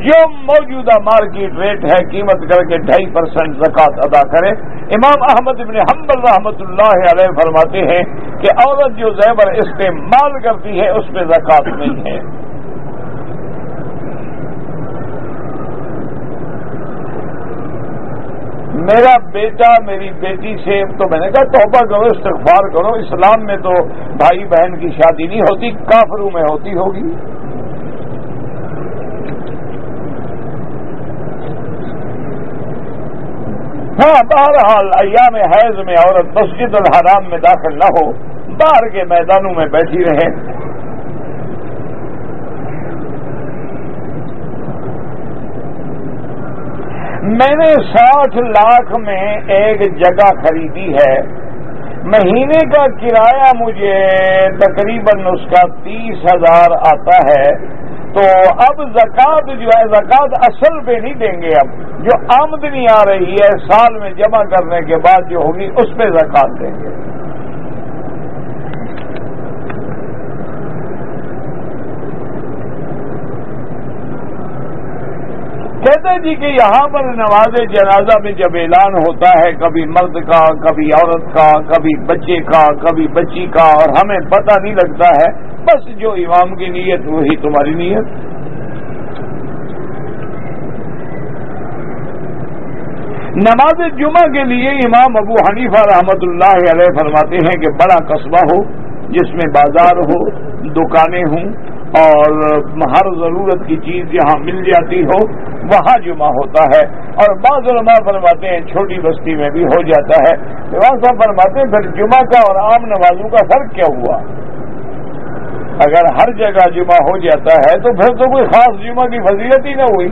جو موجودہ مارکیٹ ریٹ ہے قیمت کر کے 2.5% زکوٰۃ ادا کرے۔ امام احمد بن حنبل رحمۃ اللہ علیہ فرماتے ہیں کہ عورت جو زیور استعمال کرتی ہے اس پہ زکوٰۃ نہیں ہے۔ میرا بیٹا میری بیٹی سے تو میں نے کہا توبہ کرو استغفار کرو، اسلام میں تو بھائی بہن کی شادی نہیں ہوتی، کافروں میں ہوتی ہوگی۔ ہاں بہرحال ایام حیض میں عورت مسجد الحرام میں داخل نہ ہو، باہر کے میدانوں میں بیٹھی رہے۔ میں نے 60 لاکھ میں ایک جگہ خریدی ہے، مہینے کا کرایہ مجھے تقریباً اس کا 30,000 آتا ہے، تو اب زکوٰۃ جو ہے زکوٰۃ اصل پہ نہیں دیں گے، اب جو آمدنی آ رہی ہے سال میں جمع کرنے کے بعد جو ہوگی اس پہ زکوٰۃ دیں گے۔ کہتے جی کہ یہاں پر نماز جنازہ میں جب اعلان ہوتا ہے کبھی مرد کا، کبھی عورت کا، کبھی بچے کا، کبھی بچی کا، اور ہمیں پتہ نہیں لگتا ہے، بس جو امام کی نیت وہی تمہاری نیت۔ نماز جمعہ کے لیے امام ابو حنیفہ رحمۃ اللہ علیہ فرماتے ہیں کہ بڑا قصبہ ہو جس میں بازار ہو، دکانیں ہوں اور ہر ضرورت کی چیز یہاں مل جاتی ہو، وہاں جمعہ ہوتا ہے۔ اور بعض علماء فرماتے ہیں چھوٹی بستی میں بھی ہو جاتا ہے۔ امام صاحب فرماتے ہیں پھر جمعہ کا اور عام نمازوں کا فرق کیا ہوا؟ اگر ہر جگہ جمعہ ہو جاتا ہے تو پھر تو کوئی خاص جمعہ کی فضیلت ہی نہ ہوئی.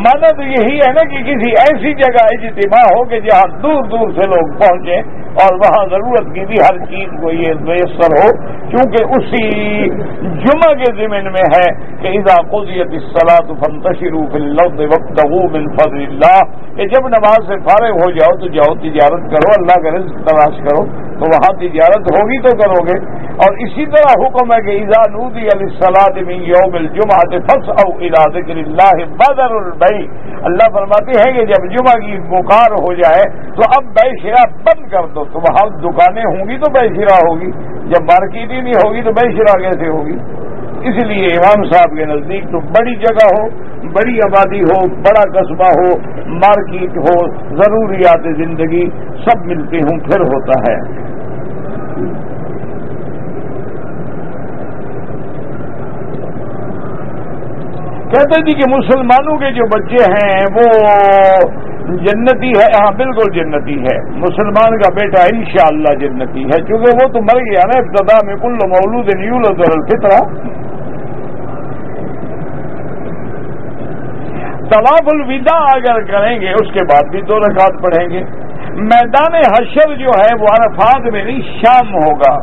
مدد یہی ہے نا کہ کسی ایسی جگہ اجتماع ہو کہ جہاں دور دور سے لوگ پہنچیں اور وہاں ضرورت کی بھی ہر چیز کو یہ میسر ہو، کیونکہ اسی جمعہ کے ضمن میں ہے کہ اذا قضیت الصلاۃ فانتشروا فی الارض وابتغوا من فضل اللہ، کہ جب نماز سے فارغ ہو جاؤ تو جاؤ تجارت کرو، اللہ کا رزق تلاش کرو. تو وہاں تجارت ہوگی تو کرو گے. اور اسی طرح حکم ہے کہ اذا نودی للصلاۃ من یوم الجمعۃ فاسعوا الی ذکر اللہ بدر البیع. اللہ فرماتے ہیں کہ جب جمعہ کی پکار ہو جائے تو اب بیع شراء بند کر دو. تو وہاں دکانیں ہوں گی تو بیع شراء ہوگی، جب مارکیٹ ہی نہیں ہوگی تو بیع شراء کیسے ہوگی؟ اس لیے امام صاحب کے نزدیک تو بڑی جگہ ہو، بڑی آبادی ہو، بڑا قصبہ ہو، مارکیٹ ہو، ضروریات زندگی سب ملتے ہوں پھر ہوتا ہے. کہتے جی کہ مسلمانوں کے جو بچے ہیں وہ جنتی ہے. ہاں بالکل جنتی ہے. مسلمان کا بیٹا انشاءاللہ جنتی ہے، کیونکہ وہ تو مر گیا نا. ابتدا میں کل مولود یولد علی الفطرہ. طواف الوداع اگر کریں گے اس کے بعد بھی 2 رکعت پڑھیں گے. میدان حشر جو ہے وہ عرفات میں نہیں، شام ہوگا.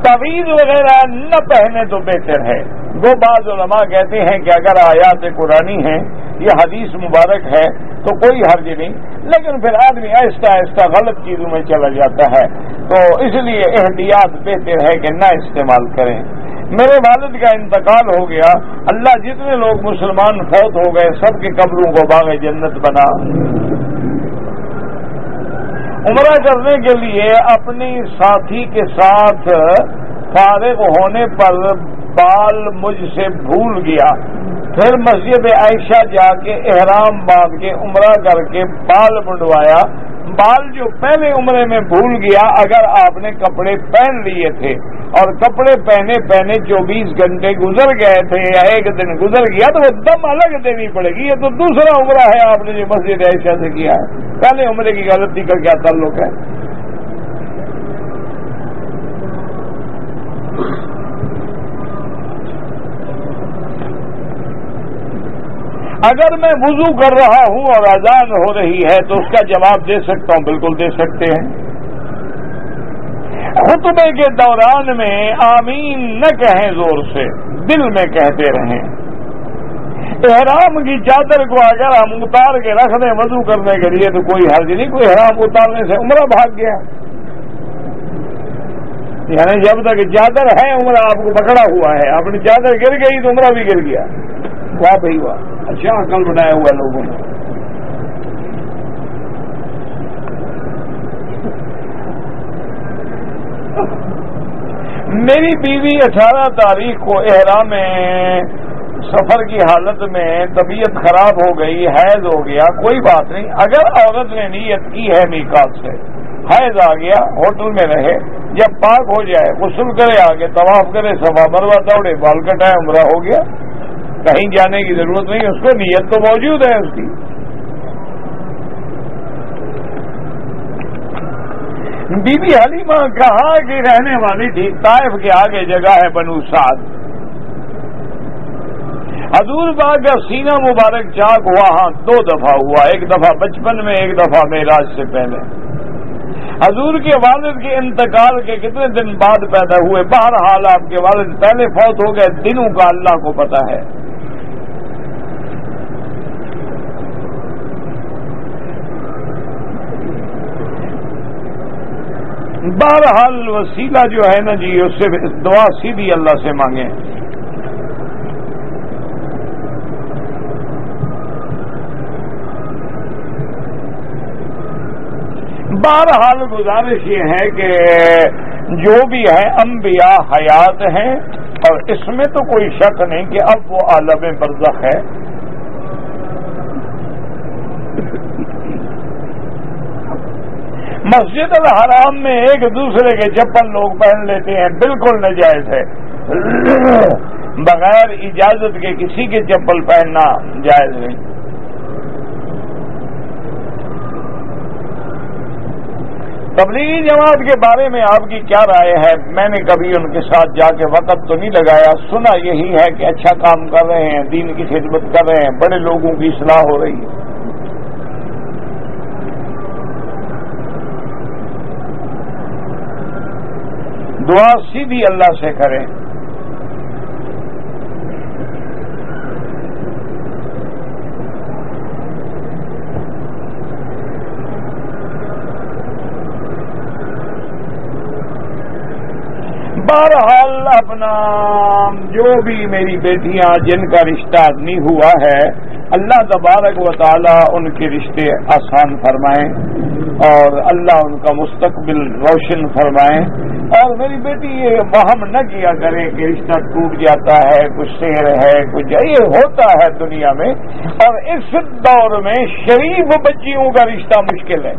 تعویذ وغیرہ نہ پہنے تو بہتر ہے. وہ بعض علماء کہتے ہیں کہ اگر آیات قرآنی ہیں، یہ حدیث مبارک ہے تو کوئی حرج نہیں، لیکن پھر آدمی آہستہ آہستہ غلط چیزوں میں چلا جاتا ہے، تو اس لیے احتیاط بہتر ہے کہ نہ استعمال کریں. میرے والد کا انتقال ہو گیا، اللہ جتنے لوگ مسلمان فوت ہو گئے سب کے قبروں کو باغ جنت بنا. عمرہ کرنے کے لیے اپنی ساتھی کے ساتھ فارغ ہونے پر بال مجھ سے بھول گیا، پھر مسجد عائشہ جا کے احرام باندھ کے عمرہ کر کے بال منڈوایا. بال جو پہلے عمرے میں بھول گیا، اگر آپ نے کپڑے پہن لیے تھے اور کپڑے پہنے 24 گھنٹے گزر گئے تھے یا 1 دن گزر گیا تو وہ دم الگ دینی پڑے گی. یہ تو دوسرا عمرہ ہے آپ نے جو مسجد عائشہ سے کیا ہے، پہلے عمرے کی غلطی کا کیا تعلق ہے؟ اگر میں وضو کر رہا ہوں اور اذان ہو رہی ہے تو اس کا جواب دے سکتا ہوں؟ بالکل دے سکتے ہیں. خطبے کے دوران میں آمین نہ کہیں، زور سے دل میں کہتے رہیں. احرام کی چادر کو اگر ہم اتار کے رکھ دیں وضو کرنے کے لیے تو کوئی حرج نہیں. کوئی احرام اتارنے سے عمرہ بھاگ گیا، یعنی جب تک چادر ہے عمرہ آپ کو پکڑا ہوا ہے، اپنی چادر گر گئی تو عمرہ بھی گر گیا. واہ بھائی واہ، اچھا عقل بنایا ہوا لوگوں نے. میری بیوی 18 تاریخ کو احرام سفر کی حالت میں طبیعت خراب ہو گئی، حیض ہو گیا. کوئی بات نہیں، اگر عورت نے نیت کی ہے میقات سے، حیض آ گیا، ہوٹل میں رہے، جب پاک ہو جائے غسل کرے، آگے طواف کرے، صفا مروہ دوڑے، بال کٹائے، عمرہ ہو گیا. کہیں جانے کی ضرورت نہیں، اس کو نیت تو موجود ہے اس کی. بی بی حلیمہ کہاں کی رہنے والی تھی، طائف کے آگے جگہ ہے بنو سعد. حضور پاک کا سینہ مبارک چاک وہاں 2 دفعہ ہوا، 1 دفعہ بچپن میں، 1 دفعہ معراج سے پہلے. حضور کے والد کے انتقال کے کتنے دن بعد پیدا ہوئے. بہرحال آپ کے والد پہلے فوت ہو گئے، دنوں کا اللہ کو پتہ ہے. بہرحال وسیلہ جو ہے نا جی، اس سے دعا سیدھی اللہ سے مانگیں. بہرحال گزارش یہ ہے کہ جو بھی ہے انبیاء حیات ہیں، اور اس میں تو کوئی شک نہیں کہ اب وہ عالم برزخ ہے. مسجد الحرام میں ایک دوسرے کے چپل لوگ پہن لیتے ہیں، بالکل ناجائز ہے. بغیر اجازت کے کسی کے چپل پہننا جائز نہیں. تبلیغی جماعت کے بارے میں آپ کی کیا رائے ہے؟ میں نے کبھی ان کے ساتھ جا کے وقت تو نہیں لگایا، سنا یہی ہے کہ اچھا کام کر رہے ہیں، دین کی خدمت کر رہے ہیں، بڑے لوگوں کی اصلاح ہو رہی ہے۔ دعا سیدھی اللہ سے کریں۔ بہرحال اپنا جو بھی میری بیٹیاں جن کا رشتہ نہیں ہوا ہے، اللہ تبارک و تعالی ان کے رشتے آسان فرمائیں اور اللہ ان کا مستقبل روشن فرمائیں۔ اور میری بیٹی یہ وہم نہ کیا کرے کہ رشتہ ٹوٹ جاتا ہے، کچھ سحر ہے، کچھ یہ ہوتا ہے دنیا میں، اور اس دور میں شریف بچیوں کا رشتہ مشکل ہے۔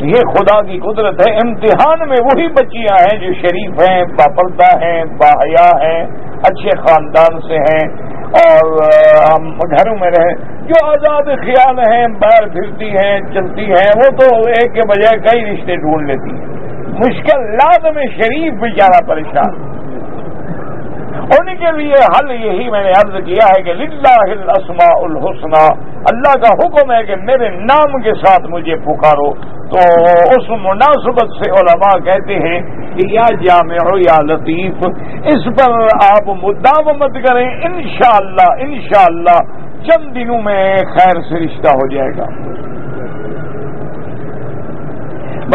یہ خدا کی قدرت ہے، امتحان میں وہی بچیاں ہیں جو شریف ہیں، باپردہ ہیں، باحیا ہیں، اچھے خاندان سے ہیں اور ہم گھروں میں رہیں۔ جو آزاد خیال ہیں، باہر پھرتی ہیں، چلتی ہیں، وہ تو ایک کے بجائے کئی رشتے ڈھونڈ لیتی ہیں۔ مشکلات میں شریف بیچارہ پریشان، ان کے لیے حل یہی میں نے عرض کیا ہے کہ للہ الاسماء الحسنی، اللہ کا حکم ہے کہ میرے نام کے ساتھ مجھے پکارو۔ تو اس مناسبت سے علماء کہتے ہیں کہ یا جامع یا لطیف، اس پر آپ مداومت کریں، انشاءاللہ چند دنوں میں خیر سے رشتہ ہو جائے گا۔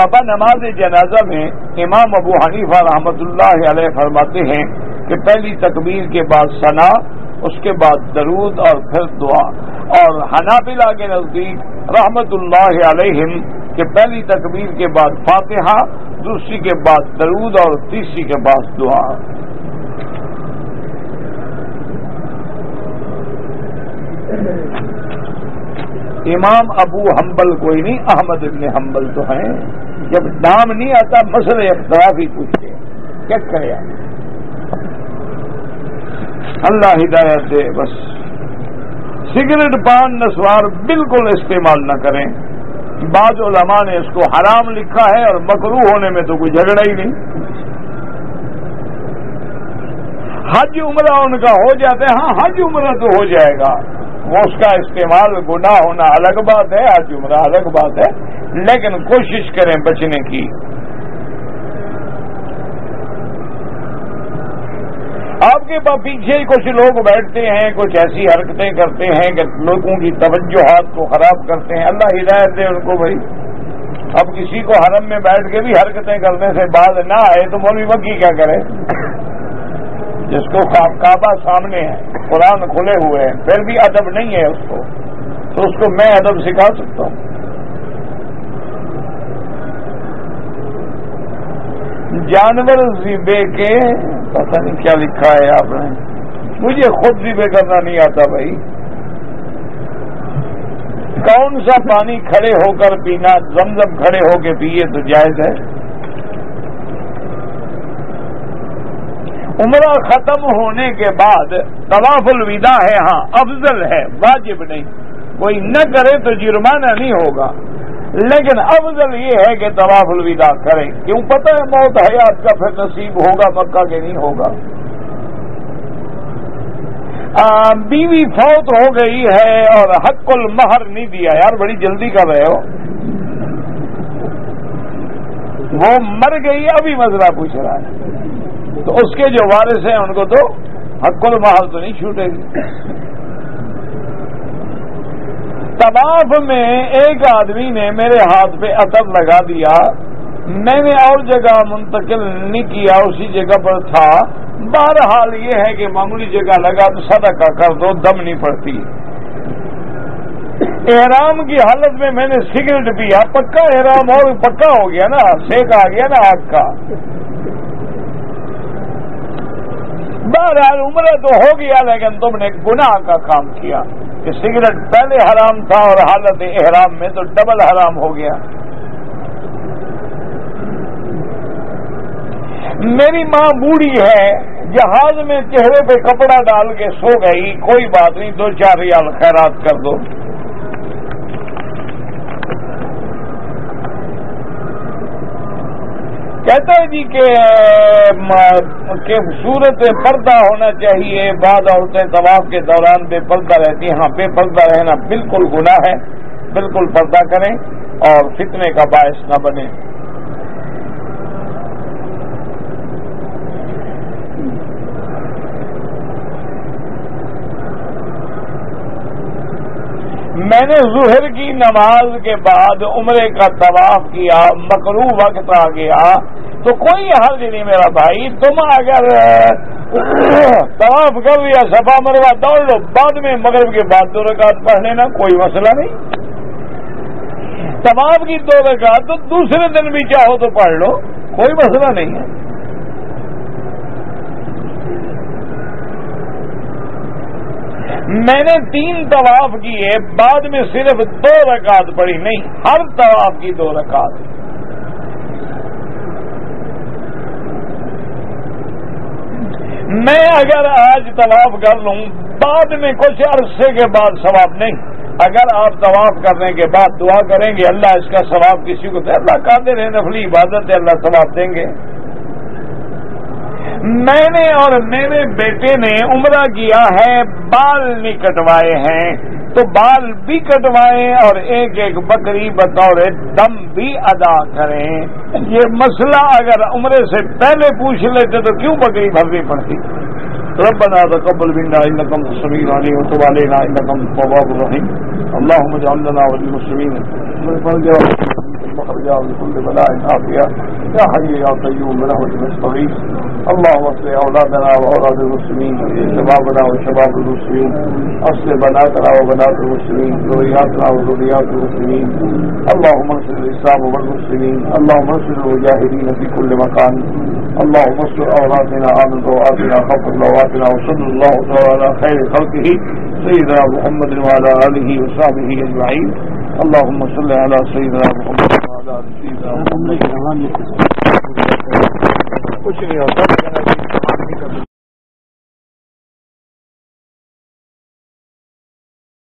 بابا نماز جنازہ میں امام ابو حنیفہ رحمۃ اللہ علیہ فرماتے ہیں کہ پہلی تکبیر کے بعد ثنا، اس کے بعد درود اور پھر دعا، اور حنابلہ کے نزدیک رحمۃ اللہ علیہم کہ پہلی تکبیر کے بعد فاتحہ، دوسری کے بعد درود اور تیسری کے بعد دعا۔ امام ابو حنبل کوئی نہیں، احمد ابن حنبل تو ہیں۔ جب نام نہیں آتا مسئلہ اختلاف ہی پوچھتے ہیں، کیا کرے؟ اللہ ہدایت دے۔ بس سگریٹ، پان، نسوار بالکل استعمال نہ کریں۔ بعض علماء نے اس کو حرام لکھا ہے اور مکروہ ہونے میں تو کوئی جھگڑا ہی نہیں۔ حج عمرہ ان کا ہو جاتا ہے، ہاں حج عمرہ تو ہو جائے گا، وہ اس کا استعمال گناہ ہونا الگ بات ہے، حج عمرہ الگ بات ہے، لیکن کوشش کریں بچنے کی۔ آپ کے پیچھے ہی کچھ لوگ بیٹھتے ہیں، کچھ ایسی حرکتیں کرتے ہیں کہ لوگوں کی توجہات کو خراب کرتے ہیں، اللہ ہدایت دے ان کو۔ بھائی اب کسی کو حرم میں بیٹھ کے بھی حرکتیں کرنے سے باز نہ آئے تو مولوی وکی کیا کرے؟ جس کو کعبہ سامنے ہے، قرآن کھلے ہوئے ہیں، پھر بھی ادب نہیں ہے اس کو، تو اس کو میں ادب سکھا سکتا ہوں؟ جانور ذبح کے پتہ نہیں کیا لکھا ہے آپ نے، مجھے خود ذبح کرنا نہیں آتا بھائی۔ کون سا پانی کھڑے ہو کر پینا؟ زمزم کھڑے ہو کے پیے تو جائز ہے۔ عمرہ ختم ہونے کے بعد طواف الوداع ہے، ہاں افضل ہے، واجب نہیں، کوئی نہ کرے تو جرمانہ نہیں ہوگا، لیکن افضل یہ ہے کہ طواف الوداع کریں۔ کیوں؟ پتہ ہے موت حیات کا پھر نصیب ہوگا مکہ کے نہیں ہوگا۔ بیوی فوت ہو گئی ہے اور حق المہر نہیں دیا، یار بڑی جلدی کر رہے ہو، وہ مر گئی ابھی مسئلہ پوچھ رہا ہے، تو اس کے جو وارث ہیں ان کو تو حق المہر تو نہیں چھوٹے گی۔ طواف میں ایک آدمی نے میرے ہاتھ پہ عطر لگا دیا، میں نے اور جگہ منتقل نہیں کیا، اسی جگہ پر تھا۔ بہرحال یہ ہے کہ معمولی جگہ لگا تو صدقہ کر دو، دم نہیں پڑتی۔ احرام کی حالت میں نے سگریٹ پیا، پکا احرام اور پکا ہو گیا نا، سیک آ گیا نا آگ کا۔ بہرحال عمرہ تو ہو گیا، لیکن تم نے گناہ کا کام کیا کہ سگریٹ پہلے حرام تھا اور حالت احرام میں تو ڈبل حرام ہو گیا۔ میری ماں بوڑھی ہے، جہاز میں چہرے پہ کپڑا ڈال کے سو گئی، کوئی بات نہیں، 2-4 ریال خیرات کر دو۔ کہتا ہے جی کہ صورت پردہ ہونا چاہیے، بعض عورتیں طواف کے دوران بے پردہ رہتی ہیں. ہاں، بے پردہ رہنا بالکل گناہ ہے، بالکل پردہ کریں اور فتنے کا باعث نہ بنے. میں نے ظہر کی نماز کے بعد عمرے کا طواف کیا، مکروہ وقت آ گیا تو کوئی حرج نہیں میرا بھائی. تم اگر طواف کر لیا، صفا مروہ دوڑ لو، بعد میں مغرب کے بعد 2 رکعت پڑھ لینا، کوئی مسئلہ نہیں. طواف کی 2 رکعت تو دوسرے دن بھی چاہو تو پڑھ لو، کوئی مسئلہ نہیں ہے. میں نے 3 طواف کیے، بعد میں صرف 2 رکعت پڑھی. نہیں، ہر طواف کی 2 رکعت. میں اگر آج طواف کر لوں، بعد میں کچھ عرصے کے بعد ثواب نہیں. اگر آپ طواف کرنے کے بعد دعا کریں گے اللہ اس کا ثواب کسی کو دے، اللہ قادر ہے، نفلی عبادت ہے، اللہ ثواب دیں گے. میں نے اور میرے بیٹے نے عمرہ کیا ہے، بال نہیں کٹوائے ہیں، تو بال بھی کٹوائیں اور ایک ایک بکری بطور دم بھی ادا کریں. یہ مسئلہ اگر عمرے سے پہلے پوچھ لیتے تو کیوں بکری بھرنی پڑتی. ربنا تقبل منا انك انت السميع العليم وتب علينا انك انت التواب الرحيم. اللهم اجعل لنا وللمسلمين فرجا مخرجا من كل بلاء عافية يا حي يا قيوم برحمتك نستغيث. اللهم اصلح اولادنا واولاد المسلمين، شبابنا وشباب المسلمين، اصلح بناتنا وبنات المسلمين، ذرياتنا وذريات المسلمين. اللهم انصر الاسلام والمسلمين، اللهم انصر المجاهدين في كل مكان. اللهم استر عوراتنا، آمن روعاتنا، خفض لواتنا، وصلى الله تعالى على خير خلقه سيدنا محمد وعلى آله وصحبه أجمعين. اللهم صل على سيدنا محمد وعلى آل سيدنا محمد. کچھ نہیں ہوتا.